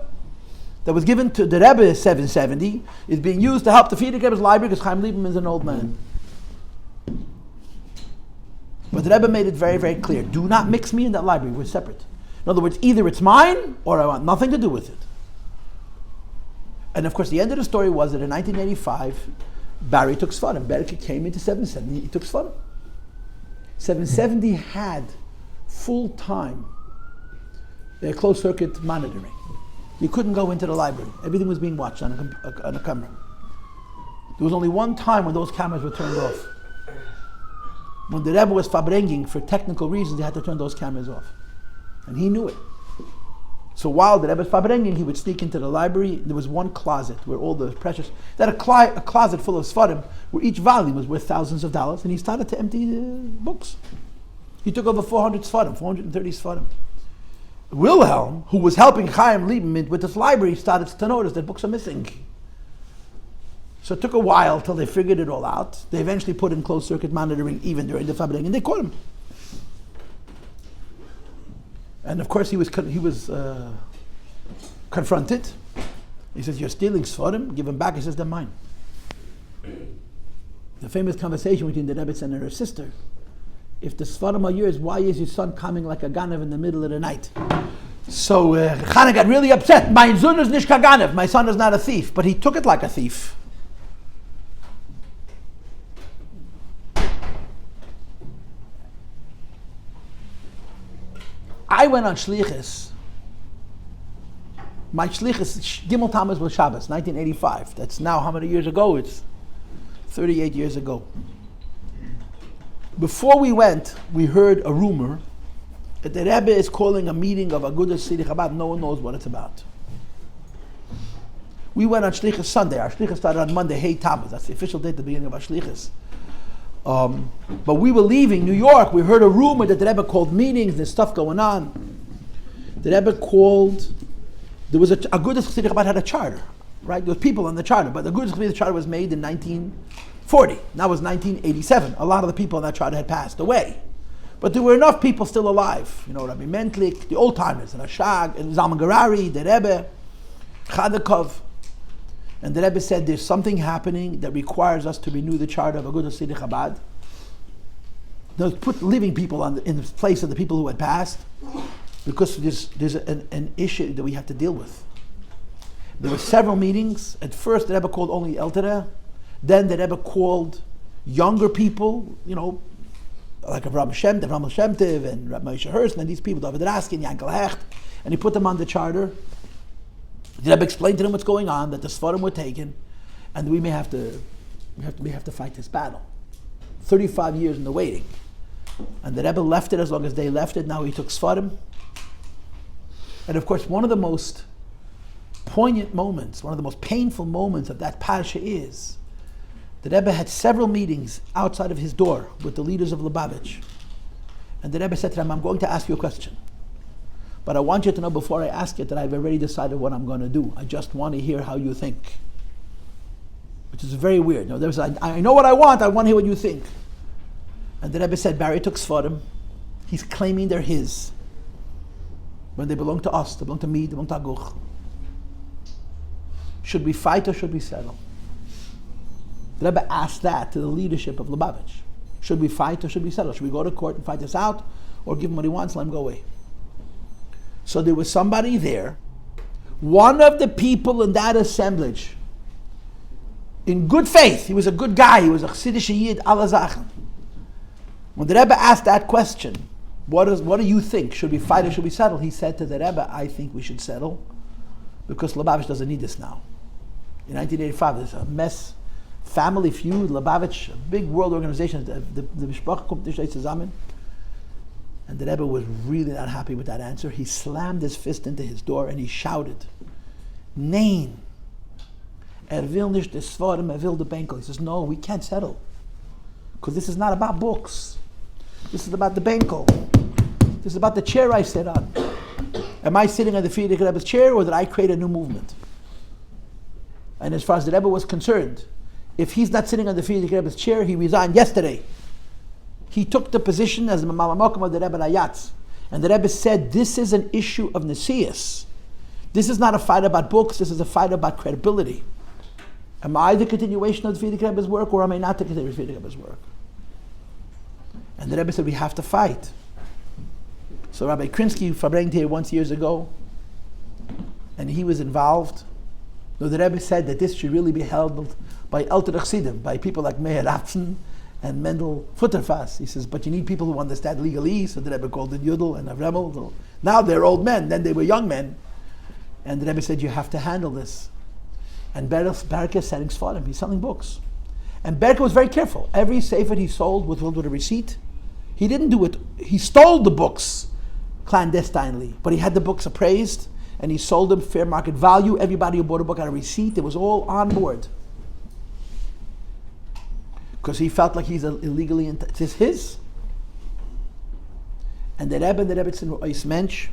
that was given to the Rebbe 770 is being used to help the Frierdiker Rebbe's library because Chaim Liebman is an old man. But the Rebbe made it very, very clear. Do not mix me in that library. We're separate. In other words, either it's mine or I want nothing to do with it. And of course, the end of the story was that in 1985, Barry took Sfarim. Berke came into 770, he took Sfarim. 770 had full-time closed-circuit monitoring. You couldn't go into the library. Everything was being watched on a camera. There was only one time when those cameras were turned off. When the Rebbe was farbrengen, for technical reasons, they had to turn those cameras off. And he knew it. So while the Rebbe was farbrengen, he would sneak into the library. There was one closet where all the precious, they had a closet full of Sfarim, where each volume was worth thousands of dollars, and he started to empty the books. He took over 400 Sfarim, 430 Sfarim. Wilhelm, who was helping Chaim Liebman with this library, started to notice that books are missing. So it took a while till they figured it all out. They eventually put in closed circuit monitoring even during the farbrengen, and they caught him. And of course he was confronted. He says, "You're stealing Sfarim, give them back." He says, "They're mine." The famous conversation between the Rebbe and her sister. If the Sfarim are yours, why is your son coming like a Ganev in the middle of the night? So Chana got really upset. My son is nicht Ganev. My son is not a thief, but he took it like a thief. I went on Shlichus. My Shlichus, Gimel Tammuz was Shabbos, 1985. That's now how many years ago? It's 38 years ago. Before we went, we heard a rumor that the Rebbe is calling a meeting of Agudas Siddiq Chabad. No one knows what it's about. We went on Shlichus Sunday. Our Shlichus started on Monday, Hey Tammuz. That's the official date at the beginning of our Shlichus. But we were leaving New York. We heard a rumor that the Rebbe called meetings. There's stuff going on. The Rebbe called. There was Agudas Siddiq Chabad had a charter, right? There were people on the charter, but the Agudas Siddiq charter was made in 1940. That was 1987. A lot of the people on that charter had passed away, but there were enough people still alive. You know, Rabbi Mentlik, the old timers, and Ashag, and Zalman Garari, the Rebbe, Chadakov. And the Rebbe said, there's something happening that requires us to renew the charter of Agudas Siddiq Chabad. They'll put living people in the place of the people who had passed, because there's an issue that we have to deal with. There were several meetings. At first, the Rebbe called only Eltere. Then the Rebbe called younger people, you know, like Rabbi Shem Tev and Rabbi Moshe Hurst, and these people, David Raskin, Yankel Hecht, and he put them on the charter. The Rebbe explained to them what's going on, that the Sfarim were taken, and we have to fight this battle. 35 years in the waiting. And the Rebbe left it as long as they left it. Now he took Sfarim. And of course, one of the most poignant moments, one of the most painful moments of that parsha is the Rebbe had several meetings outside of his door with the leaders of Lubavitch. And the Rebbe said to them, I'm going to ask you a question. But I want you to know before I ask it that I've already decided what I'm going to do. I just want to hear how you think. Which is very weird. No, I know what I want to hear what you think. And the Rebbe said, Barry took Sfarim. He's claiming they're his. When they belong to us, they belong to me, they belong to Aguch. Should we fight or should we settle? The Rebbe asked that to the leadership of Lubavitch. Should we fight or should we settle? Should we go to court and fight this out, or give him what he wants and let him go away? So there was somebody there, one of the people in that assemblage, in good faith, he was a good guy, he was a Chassidish Yid, ala Zachen. When the Rebbe asked that question, what do you think? Should we fight or should we settle? He said to the Rebbe, I think we should settle, because Lubavitch doesn't need this now. In 1985, there's a mess, family feud, Lubavitch, a big world organization, the Mishpacha kommt nicht zusammen. And the Rebbe was really not happy with that answer. He slammed his fist into his door and he shouted, Nein, will nicht des Sfarim, will the Benkel. He says, no, we can't settle. Because this is not about books. This is about the Benkel. This is about the chair I sit on. Am I sitting on the Frierdiker Rebbe's chair, or did I create a new movement? And as far as the Rebbe was concerned, if he's not sitting on the Frierdiker Rebbe's chair, he resigned yesterday. He took the position as the Mamam Mokum of the Rebbe Rayatz. And the Rebbe said, this is an issue of Nesias. This is not a fight about books, this is a fight about credibility. Am I the continuation of the Frierdiker Rebbe's work, or am I not the continuation of the Frierdiker Rebbe's work? And the Rebbe said, we have to fight. So Rabbi Krinsky verbringed here once years ago, and he was involved No, the Rebbe said that this should really be held by Elter Chassidim, by people like Meir Rapson and Mendel Futterfass. He says, but you need people who understand legalese, so the Rebbe called it Yudel and Avremel. Now they're old men, then they were young men. And the Rebbe said, you have to handle this. And Berke is selling Sfarim, he's selling books. And Berke was very careful. Every sefer he sold was filled with a receipt. He didn't do it, he stole the books clandestinely, but he had the books appraised, and he sold them fair market value. Everybody who bought a book had a receipt. It was all on board. Because he felt like he's illegally, it's his. And the Rebbe and the Rebbetzin were ois mensch.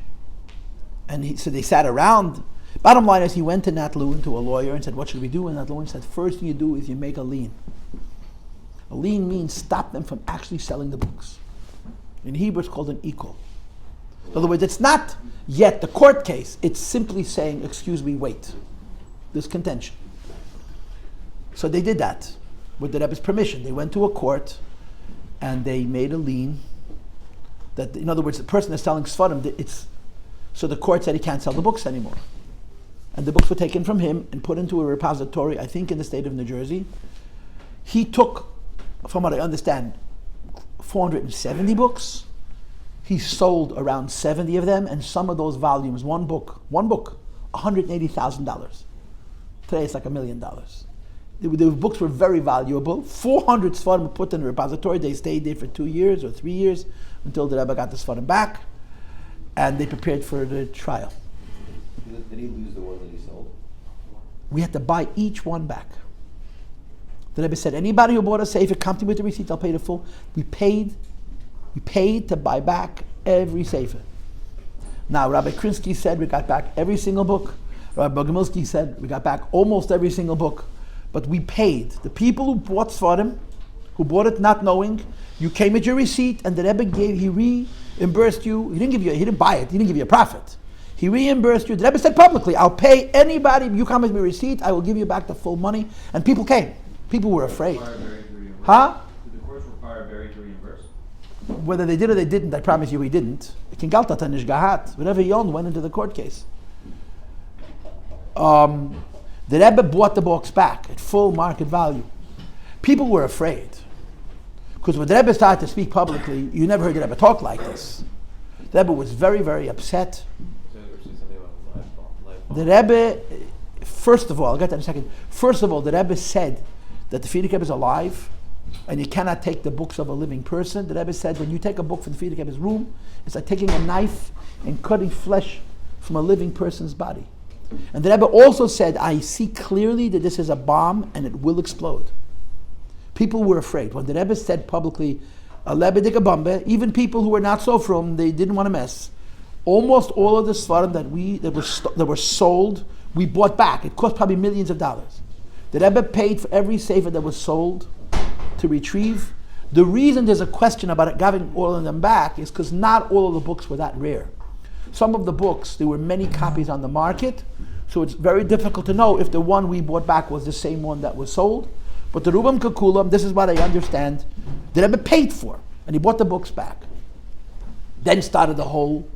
And so they sat around. Bottom line is he went to Nat Lewin, to a lawyer, and said, what should we do? And Nat Lewin said, first thing you do is you make a lien. A lien means stop them from actually selling the books. In Hebrew it's called an equal. In other words, it's not yet the court case. It's simply saying, excuse me, wait. There's contention. So they did that with the Rebbe's permission. They went to a court and they made a lien that, in other words, the person that's selling Sfarim, so the court said he can't sell the books anymore. And the books were taken from him and put into a repository, I think in the state of New Jersey. He took, from what I understand, 470 books. He sold around 70 of them, and some of those volumes, one book, $180,000. Today it's like $1 million. The books were very valuable. 400 Sfarim were put in a repository. They stayed there for 2 years or 3 years until the Rebbe got the Sfarim back, and they prepared for the trial. Did he lose the one that he sold? We had to buy each one back. The Rebbe said, anybody who bought a sefer, come to me with the receipt, I'll pay the full. We paid to buy back every sefer. Now, Rabbi Krinsky said we got back every single book. Rabbi Bogomilsky said we got back almost every single book. But we paid. The people who bought Sfarim, who bought it not knowing, you came with your receipt, and the Rebbe he reimbursed you. He didn't buy it. He didn't give you a profit. He reimbursed you. The Rebbe said publicly, I'll pay anybody, you come with me receipt, I will give you back the full money. And people came. People were afraid. Huh? Did the courts require Barry to reimburse? Whether they did or they didn't, I promise you he didn't. Whatever he owned went into the court case. The Rebbe bought the books back at full market value. People were afraid. Because when the Rebbe started to speak publicly, you never heard the Rebbe talk like this. The Rebbe was very, very upset. The Rebbe, first of all, I'll get that in a second. First of all, the Rebbe said that the Frierdiker is alive, and you cannot take the books of a living person. The Rebbe said when you take a book from the Frierdiker's room, it's like taking a knife and cutting flesh from a living person's body. And the Rebbe also said, I see clearly that this is a bomb and it will explode. People were afraid. When the Rebbe said publicly, a Lebbe dik a bombe, even people who were not so from, they didn't want to mess. Almost all of the Sfarim that were sold, we bought back. It cost probably millions of dollars. The Rebbe paid for every sefer that was sold to retrieve. The reason there's a question about giving all of them back is because not all of the books were that rare. Some of the books, there were many copies on the market, so it's very difficult to know if the one we bought back was the same one that was sold. But the Rubam Kakulam, this is what I understand, the Rebbe paid for, and he bought the books back. Then started the whole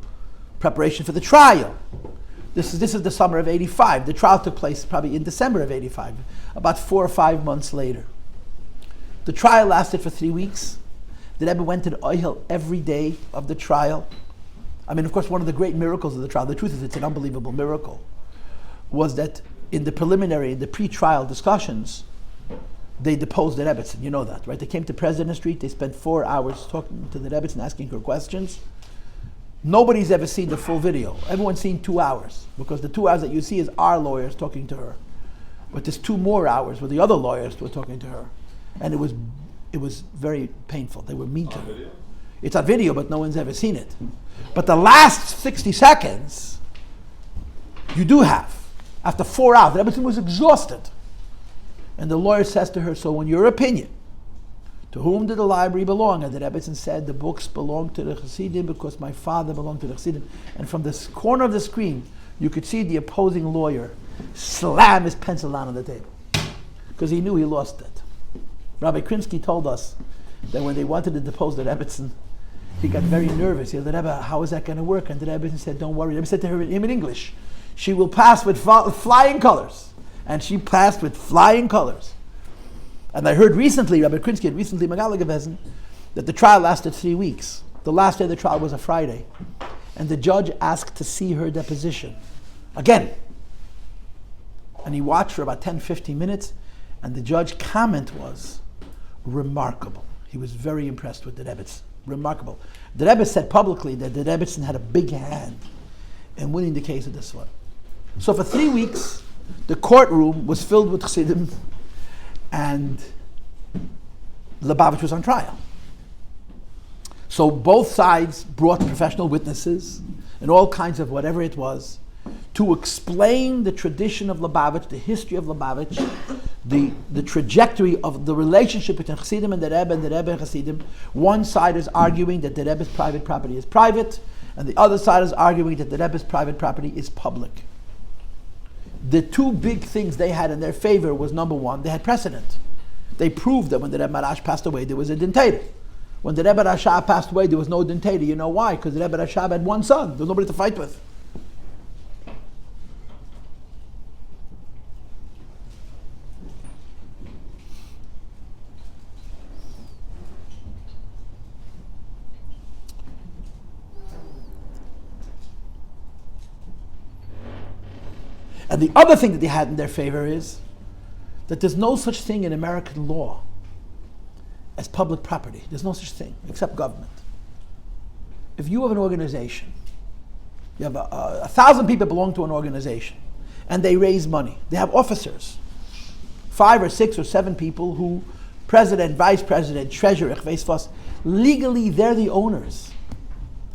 preparation for the trial. This is the summer of 85. The trial took place probably in December of 85, about 4 or 5 months later. The trial lasted for 3 weeks. The Rebbe went to the Ohel every day of the trial. I mean, of course, one of the great miracles of the trial, the truth is it's an unbelievable miracle, was that in the preliminary, the pre-trial discussions, they deposed the Rebbetzin. You know that, right? They came to President Street, they spent 4 hours talking to the Rebbetzin, asking her questions. Nobody's ever seen the full video. Everyone's seen 2 hours, because the 2 hours that you see is our lawyers talking to her. But there's 2 more hours where the other lawyers were talking to her. And it was very painful. They were mean to her. Video? It's on video, but no one's ever seen it. But the last 60 seconds, you do have. After 4 hours, the Rebbetzin was exhausted. And the lawyer says to her, so in your opinion, to whom did the library belong? And the Rebbetzin said, the books belong to the Chassidim because my father belonged to the Chassidim. And from this corner of the screen, you could see the opposing lawyer slam his pencil down on the table because he knew he lost it. Rabbi Krinsky told us that when they wanted to depose the Rebbetzin, he got very nervous. He said, Rebbe, how is that going to work? And the Rebbetzin said, don't worry. The Rebbe said to her in English, she will pass with flying colors. And she passed with flying colors. And I heard recently, Rabbi Krinsky had recently Megala gewesen, that the trial lasted 3 weeks. The last day of the trial was a Friday. And the judge asked to see her deposition. Again. And he watched for about 10, 15 minutes, and the judge's comment was remarkable. He was very impressed with the Rebbetzin. Remarkable. The Rebbe said publicly that the Rebbetzin had a big hand in winning the case of this one. So for 3 weeks, the courtroom was filled with Chassidim, and Lubavitch was on trial. So both sides brought professional witnesses and all kinds of whatever it was to explain the tradition of Lubavitch, the history of Lubavitch, the trajectory of the relationship between Chassidim and the Rebbe and Chassidim. One side is arguing that the Rebbe's private property is private, and the other side is arguing that the Rebbe's private property is public. The two big things they had in their favor was, number one, they had precedent. They proved that when the Rebbe Marash passed away, there was a dentator. When the Rebbe Rashab passed away, there was no dentator. You know why? Because the Rebbe Rashab had one son. There was nobody to fight with. And the other thing that they had in their favor is that there's no such thing in American law as public property. There's no such thing, except government. If you have an organization, you have 1,000 people belong to an organization, and they raise money. They have officers, 5 or 6 or 7 people who, president, vice president, treasurer, legally they're the owners.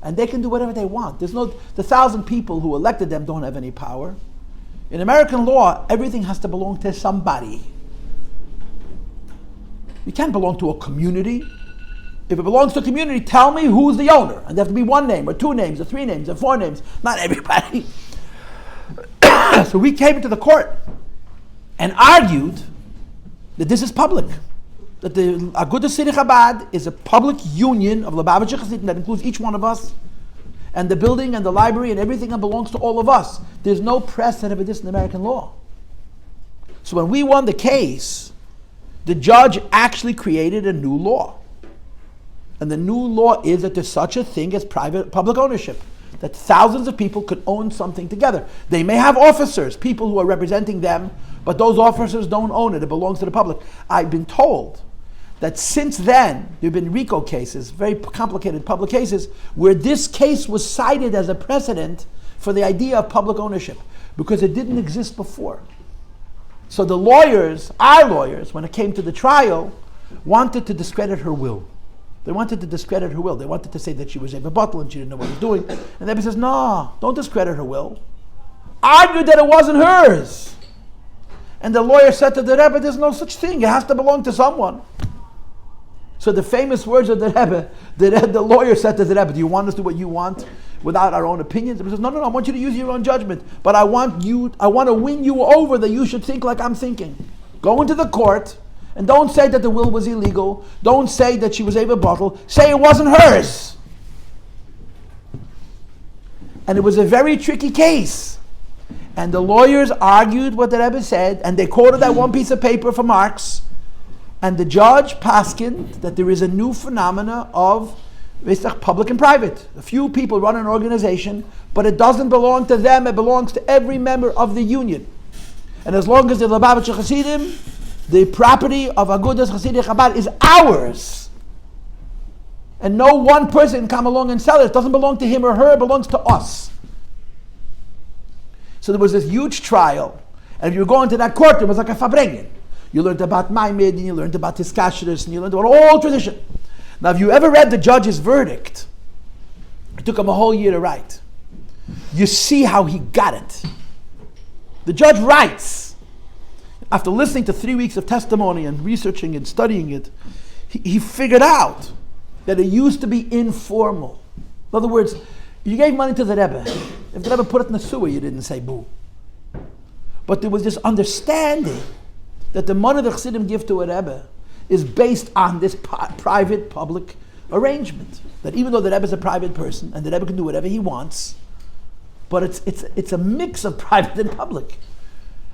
And they can do whatever they want. The 1,000 people who elected them don't have any power. In American law, everything has to belong to somebody. You can't belong to a community. If it belongs to a community, tell me who's the owner. And there have to be 1 name, or 2 names, or 3 names, or 4 names. Not everybody. So we came into the court and argued that this is public. That the Agudas Sidi Chabad is a public union of Lubavitch Chassidim that includes each one of us. And the building and the library and everything that belongs to all of us. There's no precedent of this in American law. So when we won the case, the judge actually created a new law. And the new law is that there's such a thing as public ownership. That thousands of people could own something together. They may have officers, people who are representing them, but those officers don't own it. It belongs to the public. I've been told that since then, there have been RICO cases, very complicated public cases, where this case was cited as a precedent for the idea of public ownership, because it didn't exist before. So the lawyers, our lawyers, when it came to the trial, wanted to discredit her will. They wanted to discredit her will. They wanted to say that she was Eva Bottle and she didn't know what she was doing. And the Rebbe says, no, don't discredit her will. Argued that it wasn't hers. And the lawyer said to the Rebbe, there's no such thing. It has to belong to someone. So the famous words of the Rebbe, the lawyer said to the Rebbe, do you want us to do what you want without our own opinions? The Rebbe says, no, I want you to use your own judgment. But I want to win you over that you should think like I'm thinking. Go into the court and don't say that the will was illegal. Don't say that she was Eva Bottle. Say it wasn't hers. And it was a very tricky case. And the lawyers argued what the Rebbe said, and they quoted that one piece of paper from Marx. And the judge paskined that there is a new phenomena of public and private. A few people run an organization, but it doesn't belong to them, it belongs to every member of the union. And as long as the Lubavitch Chassidim, the property of Agudas Chassidim Chabad is ours. And no one person can come along and sell it. It doesn't belong to him or her, it belongs to us. So there was this huge trial. And if you go into that court, it was like a Fabrengen. You learned about Maimid, and you learned about Tiskashrus, and you learned about all tradition. Now, if you ever read the judge's verdict, it took him a whole year to write. You see how he got it. The judge writes, after listening to 3 weeks of testimony and researching and studying it, he figured out that it used to be informal. In other words, you gave money to the Rebbe. If the Rebbe put it in the sewer, you didn't say boo. But there was this understanding that the money the Chassidim give to a Rebbe is based on this private-public arrangement. That even though the Rebbe is a private person, and the Rebbe can do whatever he wants, but it's a mix of private and public.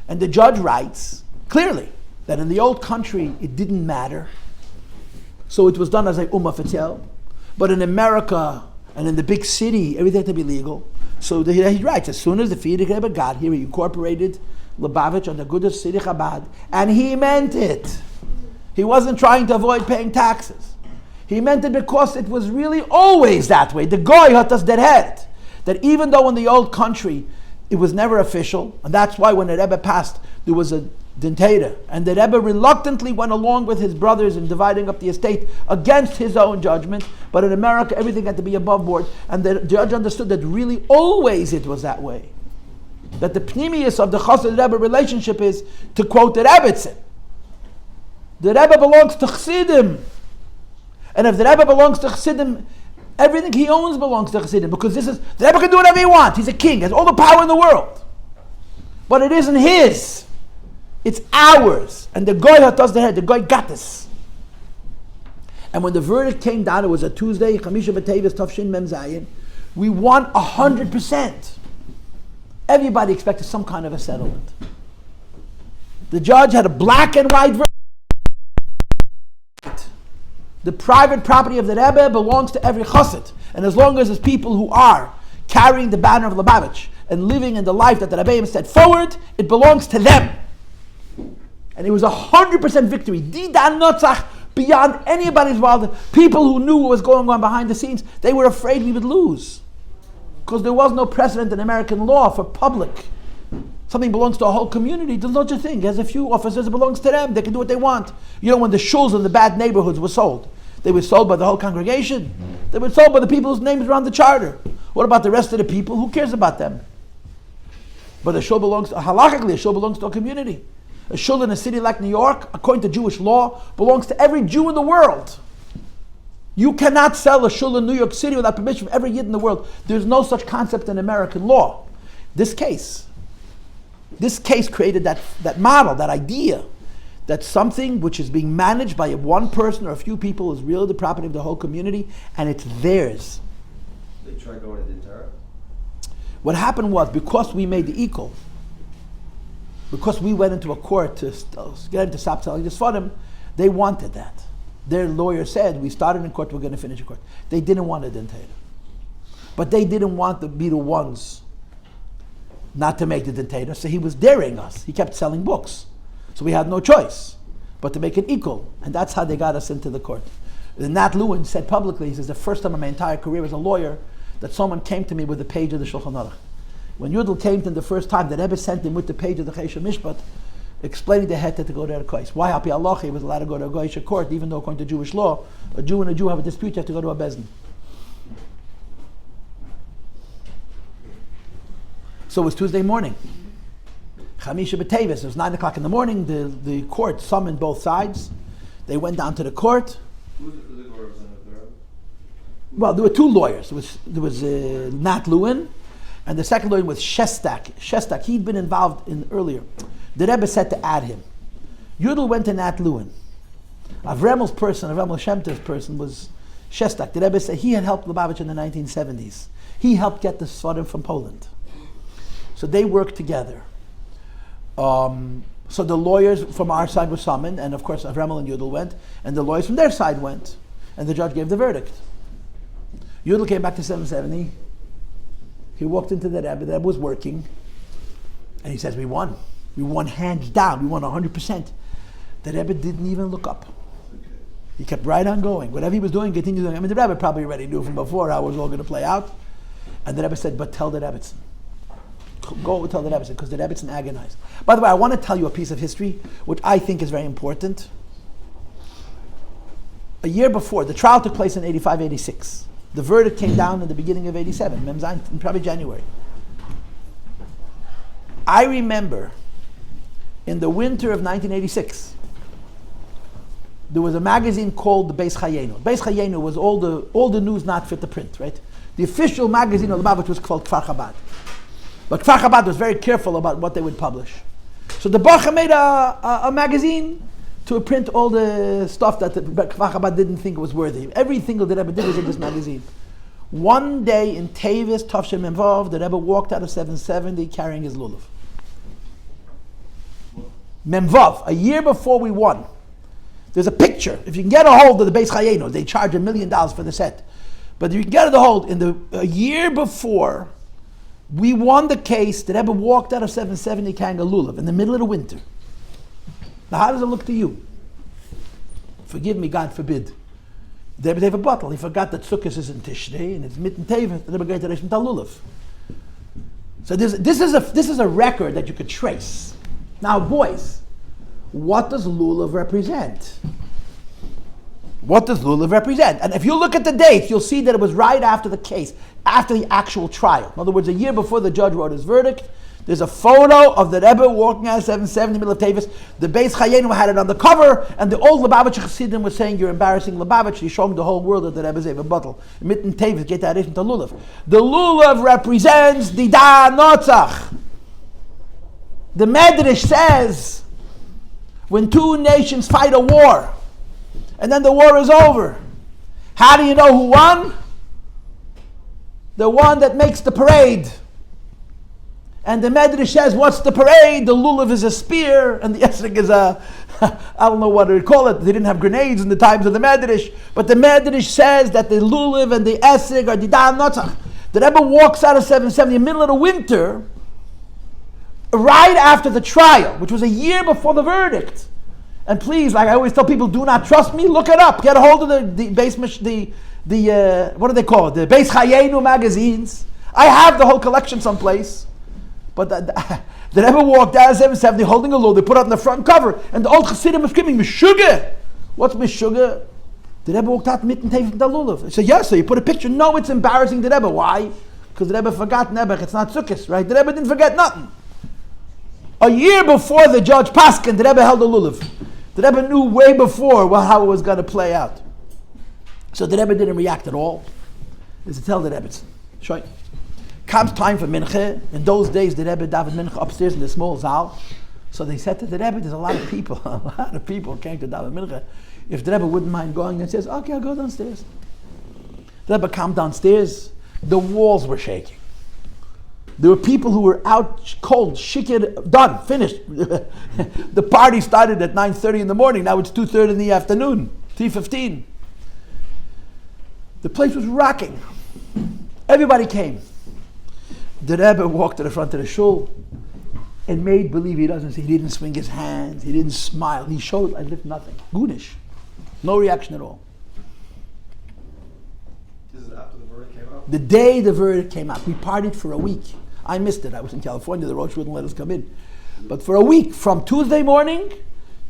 And the judge writes clearly that in the old country it didn't matter, so it was done as a Ummah Fatzel. But in America and in the big city, everything had to be legal. So he writes, as soon as the Frierdiker Rebbe got here, he incorporated Lubavitch on the good of Sidi Chabad, and he meant it. He wasn't trying to avoid paying taxes. He meant it because it was really always that way. The Goy had us that had that even though in the old country it was never official, and that's why when the Rebbe passed, there was a dentator, and the Rebbe reluctantly went along with his brothers in dividing up the estate against his own judgment. But in America, everything had to be above board, and the judge understood that really always it was that way. That the pnimius of the Chassid Rebbe relationship is, to quote the Rebbetzin, the Rebbe belongs to Chassidim, and if the Rebbe belongs to Chassidim, everything he owns belongs to Chassidim, because the Rebbe can do whatever he wants. He's a king, has all the power in the world, but it isn't his. It's ours. And the Goy does the head. The Goy got this. And when the verdict came down, it was a Tuesday, Chamisha BiTeves Tafshin Mem Zayin. We won 100%. Everybody expected some kind of a settlement. The judge had a black and white verdict. The private property of the Rebbe belongs to every chassid. And as long as there's people who are carrying the banner of Lubavitch and living in the life that the Rebbeim set forward, it belongs to them. And it was 100% victory. Didan Notzach, beyond anybody's wildest. People who knew what was going on behind the scenes, they were afraid we would lose. Because there was no precedent in American law for public. Something belongs to a whole community, there's no such thing. There's a few officers, it belongs to them. They can do what they want. You know, when the shuls in the bad neighborhoods were sold, they were sold by the whole congregation. They were sold by the people whose names were on the charter. What about the rest of the people? Who cares about them? But a shul belongs, halachically, a shul belongs to a community. A shul in a city like New York, according to Jewish law, belongs to every Jew in the world. You cannot sell a shul in New York City without permission from every Yid in the world. There's no such concept in American law. This case created that model, that idea, that something which is being managed by one person or a few people is really the property of the whole community, and it's theirs. They tried going to Dintara? What happened was, because we made the equal, because we went into a court to get him to stop selling the Sfarim, they wanted that. Their lawyer said, we started in court, we're going to finish in court. They didn't want a dentator. But they didn't want to be the ones not to make the dentator, so he was daring us. He kept selling books. So we had no choice but to make it equal. And that's how they got us into the court. Nat Lewin said publicly, he says, the first time in my entire career as a lawyer that someone came to me with a page of the Shulchan Aruch. When Yudel came to him the first time, the Rebbe sent him with the page of the Chesha Mishpat, explaining the heter to go to a Erkois. Why Hapi Allah he was allowed to go to a Goyish court, even though according to Jewish law, a Jew and a Jew have a dispute, you have to go to a Bezdin. So it was Tuesday morning. Chamisha BiTeves, it was 9 o'clock in the morning, the court summoned both sides. They went down to the court. Who was the legal representative there? Well, there were two lawyers. There was Nat Lewin, and the second lawyer was Shestak. He'd been involved in earlier. The Rebbe said to add him. Yudel went to Nat Lewin. Avremel's person, Avremel Shemtev's person was Shestak. The Rebbe said he had helped Lubavitch in the 1970s. He helped get the Sfarim from Poland. So they worked together. So the lawyers from our side were summoned, and of course Avremel and Yudel went, and the lawyers from their side went, and the judge gave the verdict. Yudel came back to 770. He walked into the Rebbe was working, and he says, we won. We won hands down. We won 100%. The Rebbe didn't even look up. He kept right on going. Whatever he was doing, continued doing. I mean, the Rebbe probably already knew from before how it was all going to play out. And the Rebbe said, but tell the Rebbetzin. Go tell the Rebbetzin, because the Rebbetzin agonized. By the way, I want to tell you a piece of history, which I think is very important. A year before, the trial took place in 85, 86. The verdict came down in the beginning of 87, Mem Zayin, in probably January. I remember in the winter of 1986, there was a magazine called the Beis Chayenu. Beis Chayenu was all the news not fit to print, right? The official magazine of Lubavitch was called Kfar Chabad. But Kfar Chabad was very careful about what they would publish. So the Bacha made a magazine to print all the stuff that the Kfar Chabad didn't think was worthy. Everything that the Rebbe did was in this magazine. One day in Teves, Tavshin Memvav, the Rebbe walked out of 770 carrying his lulav. Memvav, a year before we won. There's a picture. If you can get a hold of the Beis Chayenu, they charge $1 million for the set. But if you can get a hold, a year before we won the case, the Rebbe walked out of 770 Kangalulav in the middle of the winter. Now how does it look to you? Forgive me, God forbid. The Rebbe gave a bottle. He forgot that Sukkot is in Tishrei and it's mitten Teves. The Rebbe gave the Rishon Talulav. So this is a record that you could trace. Now, boys, what does lulav represent? What does lulav represent? And if you look at the dates, you'll see that it was right after the case, after the actual trial. In other words, a year before the judge wrote his verdict. There's a photo of the Rebbe walking out of 770 in the middle of Teves. The Beis Chayenu had it on the cover, and the old Lubavitch Chassidim was saying, "You're embarrassing Lubavitch." He's showing the whole world that the Rebbe's a bottle. Mitten Teves, get that into lulav. The lulav represents the Da Notzach. The Medrash says, when two nations fight a war, and then the war is over, how do you know who won? The one that makes the parade. And the Medrash says, what's the parade? The lulav is a spear, and the esrog is a, I don't know what to call it. They didn't have grenades in the times of the Medrash. But the Medrash says that the lulav and the esrog are the Dan Notzach. The Rebbe walks out of 770 in the middle of the winter, right after the trial, which was a year before the verdict. And please, like I always tell people, do not trust me, look it up. Get a hold of the what do they call it? The Beis Chayenu magazines. I have the whole collection someplace. But the Rebbe walked out of 770 holding a load. They put it on the front cover. And the old Chassidim was screaming, Meshuggah! What's Meshuggah? The Rebbe walked out mitten Teves from the lulav. I said, yes, so you put a picture. No, it's embarrassing the Rebbe. Why? Because the Rebbe forgot Nebuch. It's not Sukkot, right? The Rebbe didn't forget nothing. A year before the judge Paskin, the Rebbe held a lulav. The Rebbe knew way before how it was going to play out. So the Rebbe didn't react at all. There's a tell the Rebbe. Shoy. Comes time for mincha. In those days, the Rebbe davened mincha upstairs in the small zal. So they said to the Rebbe, there's a lot of people came to daven mincha. If the Rebbe wouldn't mind going, and says, okay, I'll go downstairs. The Rebbe came downstairs. The walls were shaking. There were people who were out cold, shikir, done, finished. The party started at 9:30 in the morning. Now it's 2:30 in the afternoon, 3:15. The place was rocking. Everybody came. The Rebbe walked to the front of the shul and made believe he doesn't see. He didn't swing his hands. He didn't smile. He showed I lived nothing. Goonish. No reaction at all. This is after the verdict came out? The day the verdict came out, we partied for a week. I missed it. I was in California. The Rosh wouldn't let us come in. But for a week, from Tuesday morning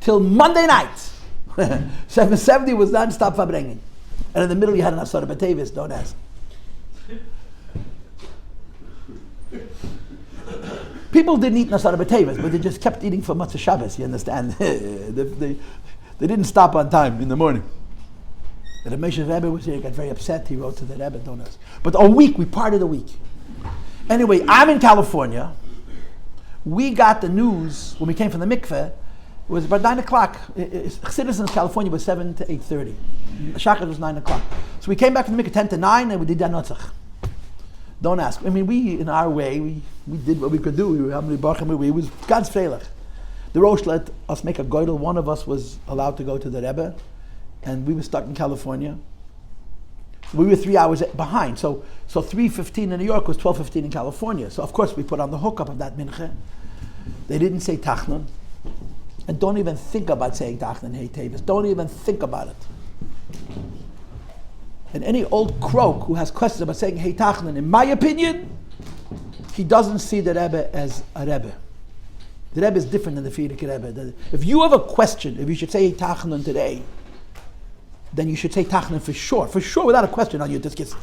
till Monday night, 770 was non-stop fabrengen. And in the middle you had an asara BiTeves, don't ask. People didn't eat asara BiTeves, but they just kept eating for Matzah Shabbos, you understand? they didn't stop on time in the morning. The Moshe Rebbe was here, got very upset. He wrote to the Rebbe, don't ask. But a week, we partied a week. Anyway, I'm in California. We got the news when we came from the mikveh. It was about 9 o'clock. Chassidus in California was 7 to 8:30. Shachar was 9 o'clock. So we came back from the mikveh 10 to 9 and we did Danotzach. Don't ask. I mean, we, in our way, we did what we could do. We was God's feilach. The Rosh let us make a goydel. One of us was allowed to go to the Rebbe, and we were stuck in California. We were 3 hours behind. So 3:15 in New York was 12:15 in California. So of course we put on the hookup of that mincha. They didn't say tachnon. And don't even think about saying tachnon, hey Teves. Don't even think about it. And any old croak who has questions about saying hey tachnon, in my opinion, he doesn't see the Rebbe as a Rebbe. The Rebbe is different than the Frierdiker Rebbe. If you have a question, if you should say hey tachnon today, then you should say tachnon for sure, without a question on your diskis.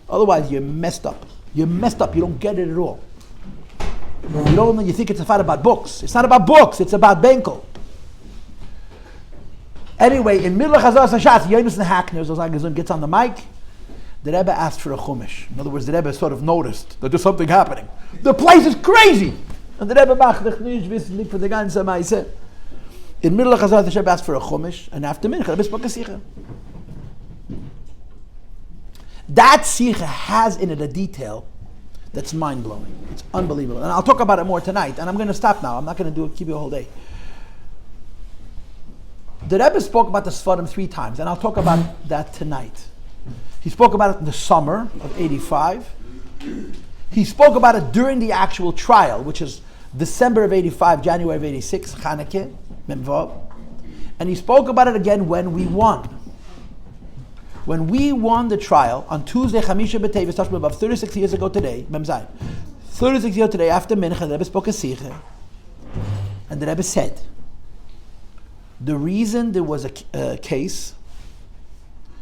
Otherwise, you're messed up. You're messed up. You don't get it at all. You think it's a fight about books. It's not about books. It's about Benkel. Anyway, in middle of Chazar Sashat, Yonis and Hackner, Zozagazun gets on the mic. The Rebbe asked for a chumash. In other words, the Rebbe sort of noticed that there's something happening. The place is crazy. And the Rebbe macht dich nicht wissen für die ganze Meise. In middle of Chazar, the Rebbe asked for a chumash, and after mincha, the Rebbe spoke a sicha. That sicha has in it a detail that's mind-blowing. It's unbelievable. And I'll talk about it more tonight, and I'm going to stop now. I'm not going to keep you a whole day. The Rebbe spoke about the Sfarim 3 times, and I'll talk about that tonight. He spoke about it in the summer of 85. He spoke about it during the actual trial, which is December of 85, January of 86, Chanukah, Memvav. And he spoke about it again when we won. When we won the trial on Tuesday, Chamisha BiTeves, about 36 years ago today, Memzai, 36 years today after Mincha, the Rebbe spoke a Sikha, and the Rebbe said, the reason there was a case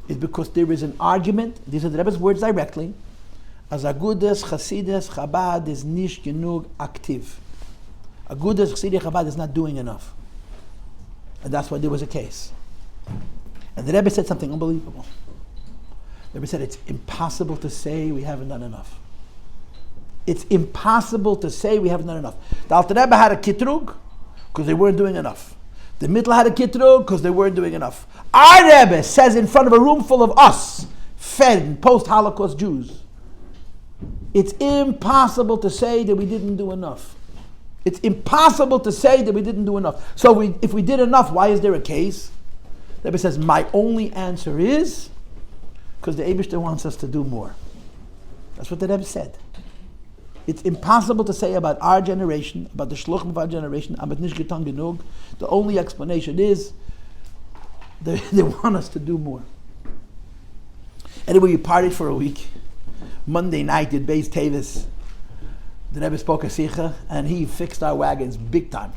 is because there is an argument, these are the Rebbe's words directly, as Agudas, Chasidus, Chabad is nish genug active. Agudas, Chasidus, Chabad is not doing enough. And that's why there was a case. And the Rebbe said something unbelievable. The Rebbe said it's impossible to say we haven't done enough. It's impossible to say we haven't done enough. The Alter Rebbe had a kitrug because they weren't doing enough. The Mittel had a kitrug because they weren't doing enough. Our Rebbe says in front of a room full of us, fed post-Holocaust Jews, it's impossible to say that we didn't do enough. It's impossible to say that we didn't do enough. So if we did enough, why is there a case? The Rebbe says, my only answer is because the Eibishter wants us to do more. That's what the Rebbe said. It's impossible to say about our generation, about the shluchim of our generation, about nish getan genug. The only explanation is they want us to do more. Anyway, we partied for a week. Monday night at BiTeves, the Rebbe spoke a Sikha, and he fixed our wagons big time.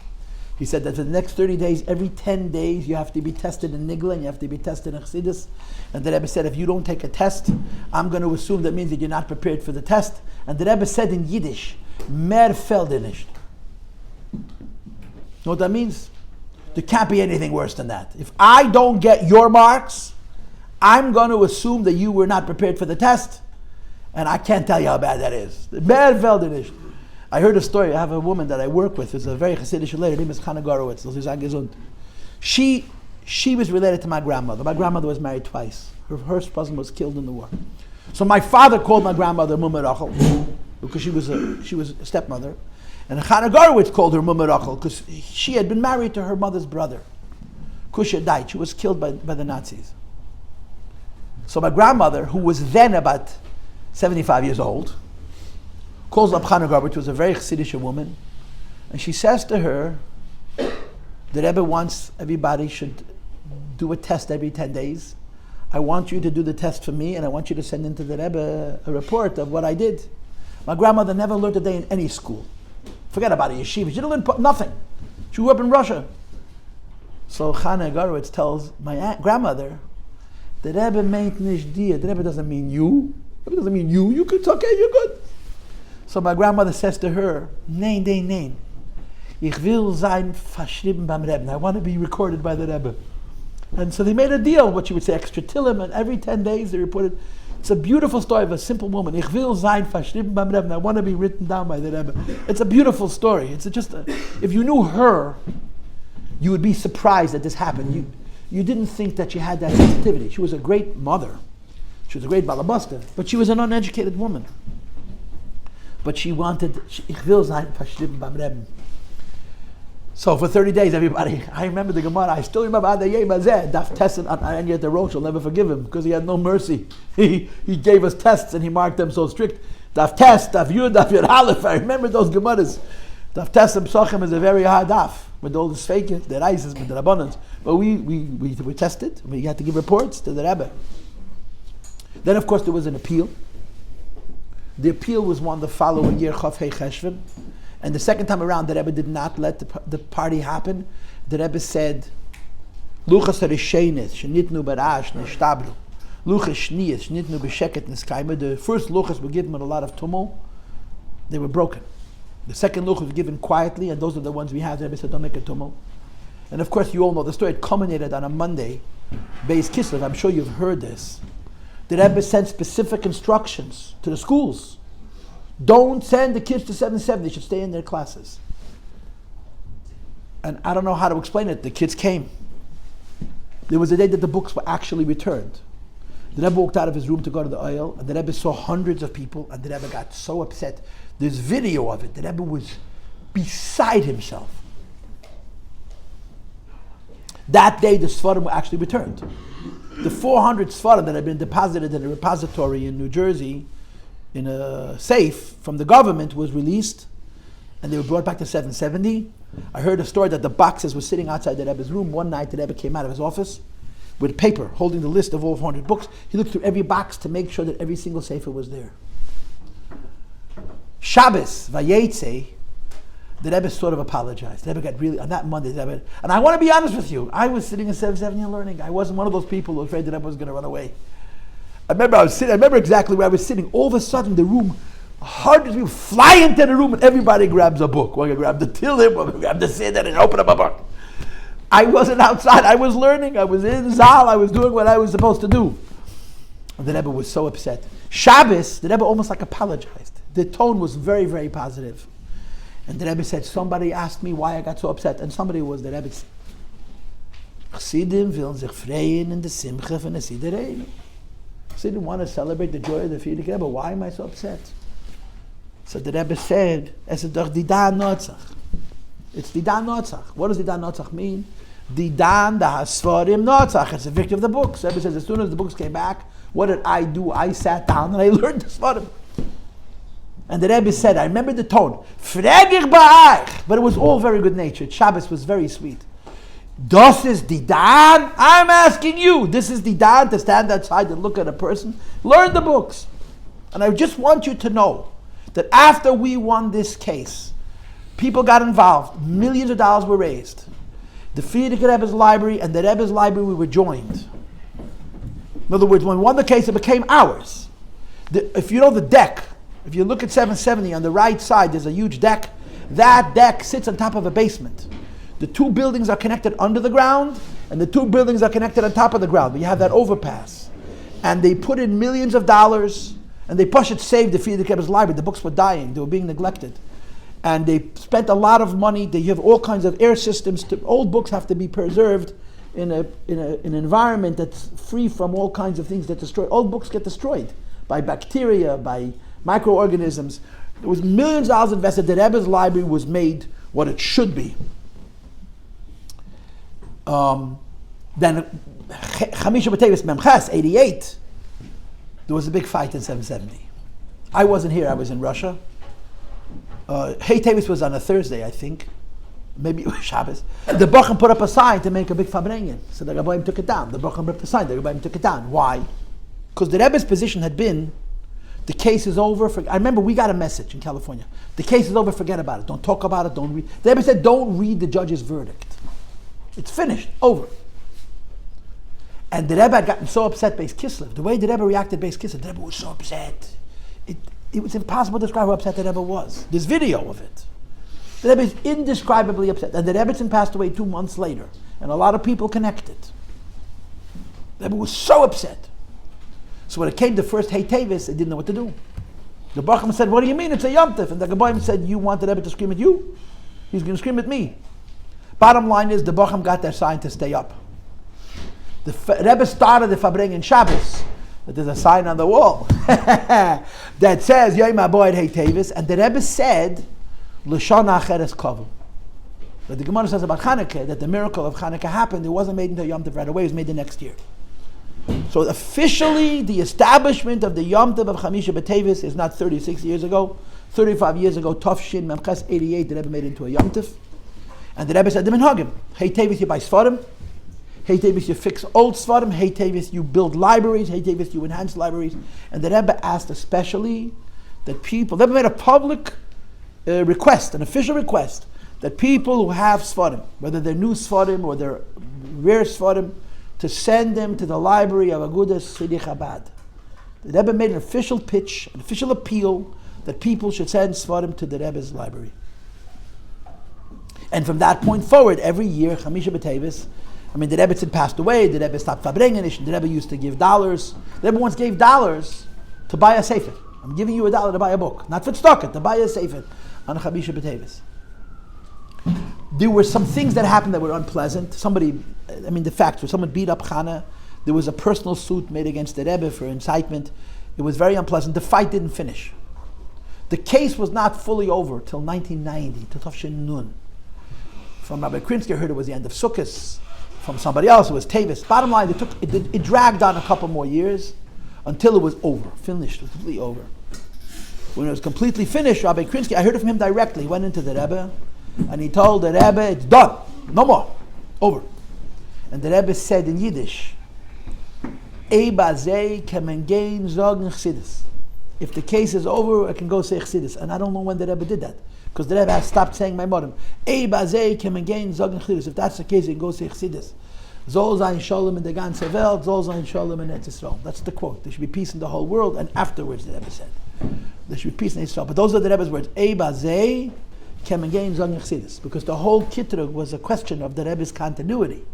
He said that for the next 30 days, every 10 days, you have to be tested in Nigla and you have to be tested in Chassidus. And the Rebbe said, if you don't take a test, I'm going to assume that means that you're not prepared for the test. And the Rebbe said in Yiddish, Mer felde nicht. You know what that means? There can't be anything worse than that. If I don't get your marks, I'm going to assume that you were not prepared for the test. And I can't tell you how bad that is. Mer felde nicht. I heard a story. I have a woman that I work with. It's a very Hasidic lady. Her name is Chana Gorowitz. She was related to my grandmother. My grandmother was married twice. Her husband was killed in the war. So my father called my grandmother Mumma Rachel because she was a stepmother, and Chana Gorowitz called her Mumma Rachel because she had been married to her mother's brother. Kusha died. She was killed by the Nazis. So my grandmother, who was then about 75 years old, calls up Chana Gorowitz, who was a very Chassidish woman, and she says to her, the Rebbe wants everybody should do a test every 10 days. I want you to do the test for me, and I want you to send into the Rebbe a report of what I did. My grandmother never learned a day in any school. Forget about a yeshiva. She didn't learn nothing. She grew up in Russia. So Chana Gorowitz tells my grandmother, the Rebbe meint nicht dir. The Rebbe doesn't mean you. The Rebbe doesn't mean you. You could, okay, you're good. So my grandmother says to her, nein, nein, nein. Ich will sein verschrieben beim Rebbe. I want to be recorded by the Rebbe. And so they made a deal, what you would say, extra tillim, and every 10 days they reported. It's a beautiful story of a simple woman. Ich will sein verschrieben beim Rebbe. I want to be written down by the Rebbe. It's a beautiful story. It's just, if you knew her, you would be surprised that this happened. You didn't think that she had that sensitivity. She was a great mother. She was a great balabasta, but she was an uneducated woman. But she wanted, ich will sein verschrieben beim Rebbe. So for 30 days, everybody, I remember the Gemara, I still remember Daf tested, and yet the Rosh will never forgive him because he had no mercy. He gave us tests and he marked them so strict. Daf test, Daf Yud, Daf Yud Aleph. I remember those Gemaras. Daf test and Psachim is a very hard daf with all the Sfeikit, the Reises, with the Rabbanans. But we tested, we had to give reports to the Rebbe. Then of course there was an appeal. The appeal was won the following year, Chav Hei Cheshvan. And the second time around, the Rebbe did not let the party happen. The Rebbe said, Luchas harishenes, shenitnu barash, neshtablu. Luchas shniyas, shenitnu b'sheket, neskayma. The first luchas were given with a lot of tumult. They were broken. The second luchas was given quietly, and those are the ones we have. The Rebbe said, don't make a tumult. And of course, you all know the story. It culminated on a Monday, Beis Kislev. I'm sure you've heard this. The Rebbe sent specific instructions to the schools. Don't send the kids to 7-7. They should stay in their classes. And I don't know how to explain it. The kids came. There was a day that the books were actually returned. The Rebbe walked out of his room to go to the oil, and the Rebbe saw hundreds of people, and the Rebbe got so upset. There's video of it. The Rebbe was beside himself. That day, the Sfarim were actually returned. The 400 Sfarim that had been deposited in a repository in New Jersey, in a safe from the government, was released, and they were brought back to 770. I heard a story that the boxes were sitting outside the Rebbe's room. One night, the Rebbe came out of his office with paper, holding the list of all 400 books. He looked through every box to make sure that every single sefer was there. Shabbos, Vayetze, the Rebbe sort of apologized. The Rebbe got really, on that Monday, the Rebbe, and I want to be honest with you, I was sitting in 770 and learning. I wasn't one of those people who were afraid the Rebbe was going to run away. I remember exactly where I was sitting. All of a sudden, the room, hundreds of people fly into the room, and everybody grabs a book. One grab the Tillim, one grab the Siddur, and open up a book. I wasn't outside. I was learning. I was in Zal. I was doing what I was supposed to do. And the Rebbe was so upset. Shabbos, the Rebbe almost like apologized. The tone was very, very positive. And the Rebbe said, somebody asked me why I got so upset. And somebody was the Rebbe. Chassidim will sich freien in the Simcha von the Siddur. Chassidim want to celebrate the joy of the Friedrich Rebbe. Why am I so upset? So the Rebbe said, es ist doch Didan Notzach. It's Didan Notzach. What does Didan Notzach mean? Didan da Hasfarim Notzach. It's the victory of the books. The Rebbe says, as soon as the books came back, what did I do? I sat down and I learned the Sfarim. And the Rebbe said, I remember the tone, Fregich ba'ach, but it was all very good natured. Shabbos was very sweet. Das is Didan? I'm asking you, this is Didan, to stand outside and look at a person? Learn the books. And I just want you to know that after we won this case, people got involved, millions of dollars were raised. The Friedrich Rebbe's library and the Rebbe's library were joined. In other words, when we won the case, it became ours. If you know the deck, if you look at 770 on the right side, there's a huge deck. That deck sits on top of a basement. The two buildings are connected under the ground, and the two buildings are connected on top of the ground. But you have that overpass. And they put in millions of dollars, and they saved the Friedrich Rebbe's library. The books were dying. They were being neglected. And they spent a lot of money. They have all kinds of air systems. Old books have to be preserved in an environment that's free from all kinds of things that destroy. Old books get destroyed by bacteria, by microorganisms. There was millions of dollars invested. The Rebbe's library was made what it should be. Then Chamisha BiTeves Memches 88. There was a big fight in 770. I wasn't here. I was in Russia. Teves was on a Thursday, I think. Maybe it was Shabbos. The Bochum put up a sign to make a big Fabrengen. So the Rabbi took it down. The Bochum ripped the sign. The Rabbi took it down. Why? Because the Rebbe's position had been, the case is over. I remember we got a message in California. The case is over. Forget about it. Don't talk about it. Don't read. The Rebbe said, don't read the judge's verdict. It's finished. Over. And the Rebbe had gotten so upset, Beis Kislev. The way the Rebbe reacted, Beis Kislev, the Rebbe was so upset. It was impossible to describe how upset the Rebbe was. There's video of it. The Rebbe is indescribably upset. And the Rebbetzin passed away 2 months later. And a lot of people connected. The Rebbe was so upset. So when it came to first Teves, they didn't know what to do. The Bochum said, what do you mean? It's a Yom Tov. And the Gaboim said, you want the Rebbe to scream at you? He's going to scream at me. Bottom line is, the Bochum got their sign to stay up. The Rebbe started the Fabrengen Shabbos. But there's a sign on the wall that says, Yom HaBoed Teves. And the Rebbe said, L'shana Acheres Kovu. But the Gemara says about Chanukah, that the miracle of Chanukah happened. It wasn't made until Yom Tov right away. It was made the next year. So officially, the establishment of the Yom Tov of Chamisha BiTeves is not 36 years ago. 35 years ago, Tov Shin Memches 88, the Rebbe made it into a Yom Tov. And the Rebbe said, Hagim, Teves, you buy Sfarim. Teves, you fix old Sfarim. Teves, you build libraries. Teves, you enhance libraries. And the Rebbe asked especially that people, the Rebbe made a public request, an official request, that people who have Sfarim, whether they're new Sfarim or they're rare Sfarim, to send them to the library of Agudas Sidi Chabad. The Rebbe made an official pitch, an official appeal, that people should send Sfarim to the Rebbe's library. And from that point forward, every year, Chamisha BiTeves, the Rebbetzin passed away, the Rebbe stopped Fabrengen, the Rebbe used to give dollars. The Rebbe once gave dollars to buy a sefer. I'm giving you $1 to buy a book. Not for tzedakah, to buy a sefer on Chamisha BiTeves. There were some things that happened that were unpleasant. The facts were someone beat up Chana. There was a personal suit made against the Rebbe for incitement. It was very unpleasant. The fight didn't finish. The case was not fully over till 1990, till Tafshin Nun. From Rabbi Krinsky, I heard it was the end of Sukkot. From somebody else, it was Teves. Bottom line, it dragged on a couple more years until it was over, finished, completely over. When it was completely finished, Rabbi Krinsky, I heard it from him directly. He went into the Rebbe and he told the Rebbe, it's done, no more, over. And the Rebbe said in Yiddish, if the case is over, I can go say Chassidus. And I don't know when the Rebbe did that, because the Rebbe has stopped saying my modem. If that's the case, you can go say Chassidus. Zol zayin shalom in the ganze Welt, zol zayin shalom in Eretz Yisrael. That's the quote. There should be peace in the whole world, and afterwards the Rebbe said, there should be peace in Israel. But those are the Rebbe's words. Because the whole Kitrug was a question of the Rebbe's continuity.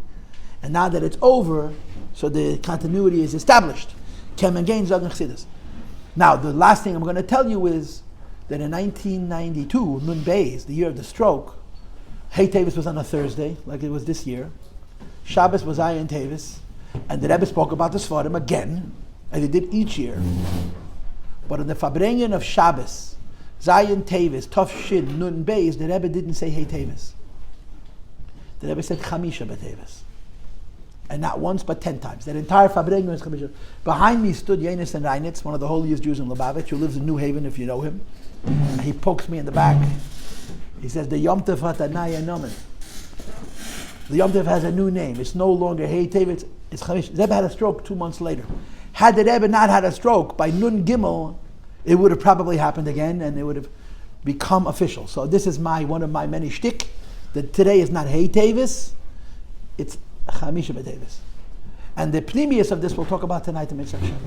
And now that it's over, so the continuity is established. Now, the last thing I'm going to tell you is that in 1992, Nun Beis, the year of the stroke, Hey Teves was on a Thursday, like it was this year. Shabbos was Ayin Teves, and the Rebbe spoke about the Sfarim again, as he did each year. But in the Fabrengen of Shabbos, Zayin Teves, Tov Shin, Nun Beis, the Rebbe didn't say Hey Teves. The Rebbe said Chamisha BiTeves. And not once, but 10 times. That entire Fabrengen was Chamisha. Behind me stood Yenis and Reinitz, one of the holiest Jews in Lubavitch, who lives in New Haven, if you know him. And he pokes me in the back. He says, the Yom Tov Hatanaya Nomen. The Yom Tov has a new name. It's no longer Hey Teves, it's Chamisha. Rebbe had a stroke 2 months later. Had the Rebbe not had a stroke, by Nun Gimel, it would have probably happened again, and it would have become official. So this is one of my many shtick, that today is not Hey Teves, it's Chamisha BiTeves. And the pnimius of this we'll talk about tonight in Mitzvah Shem.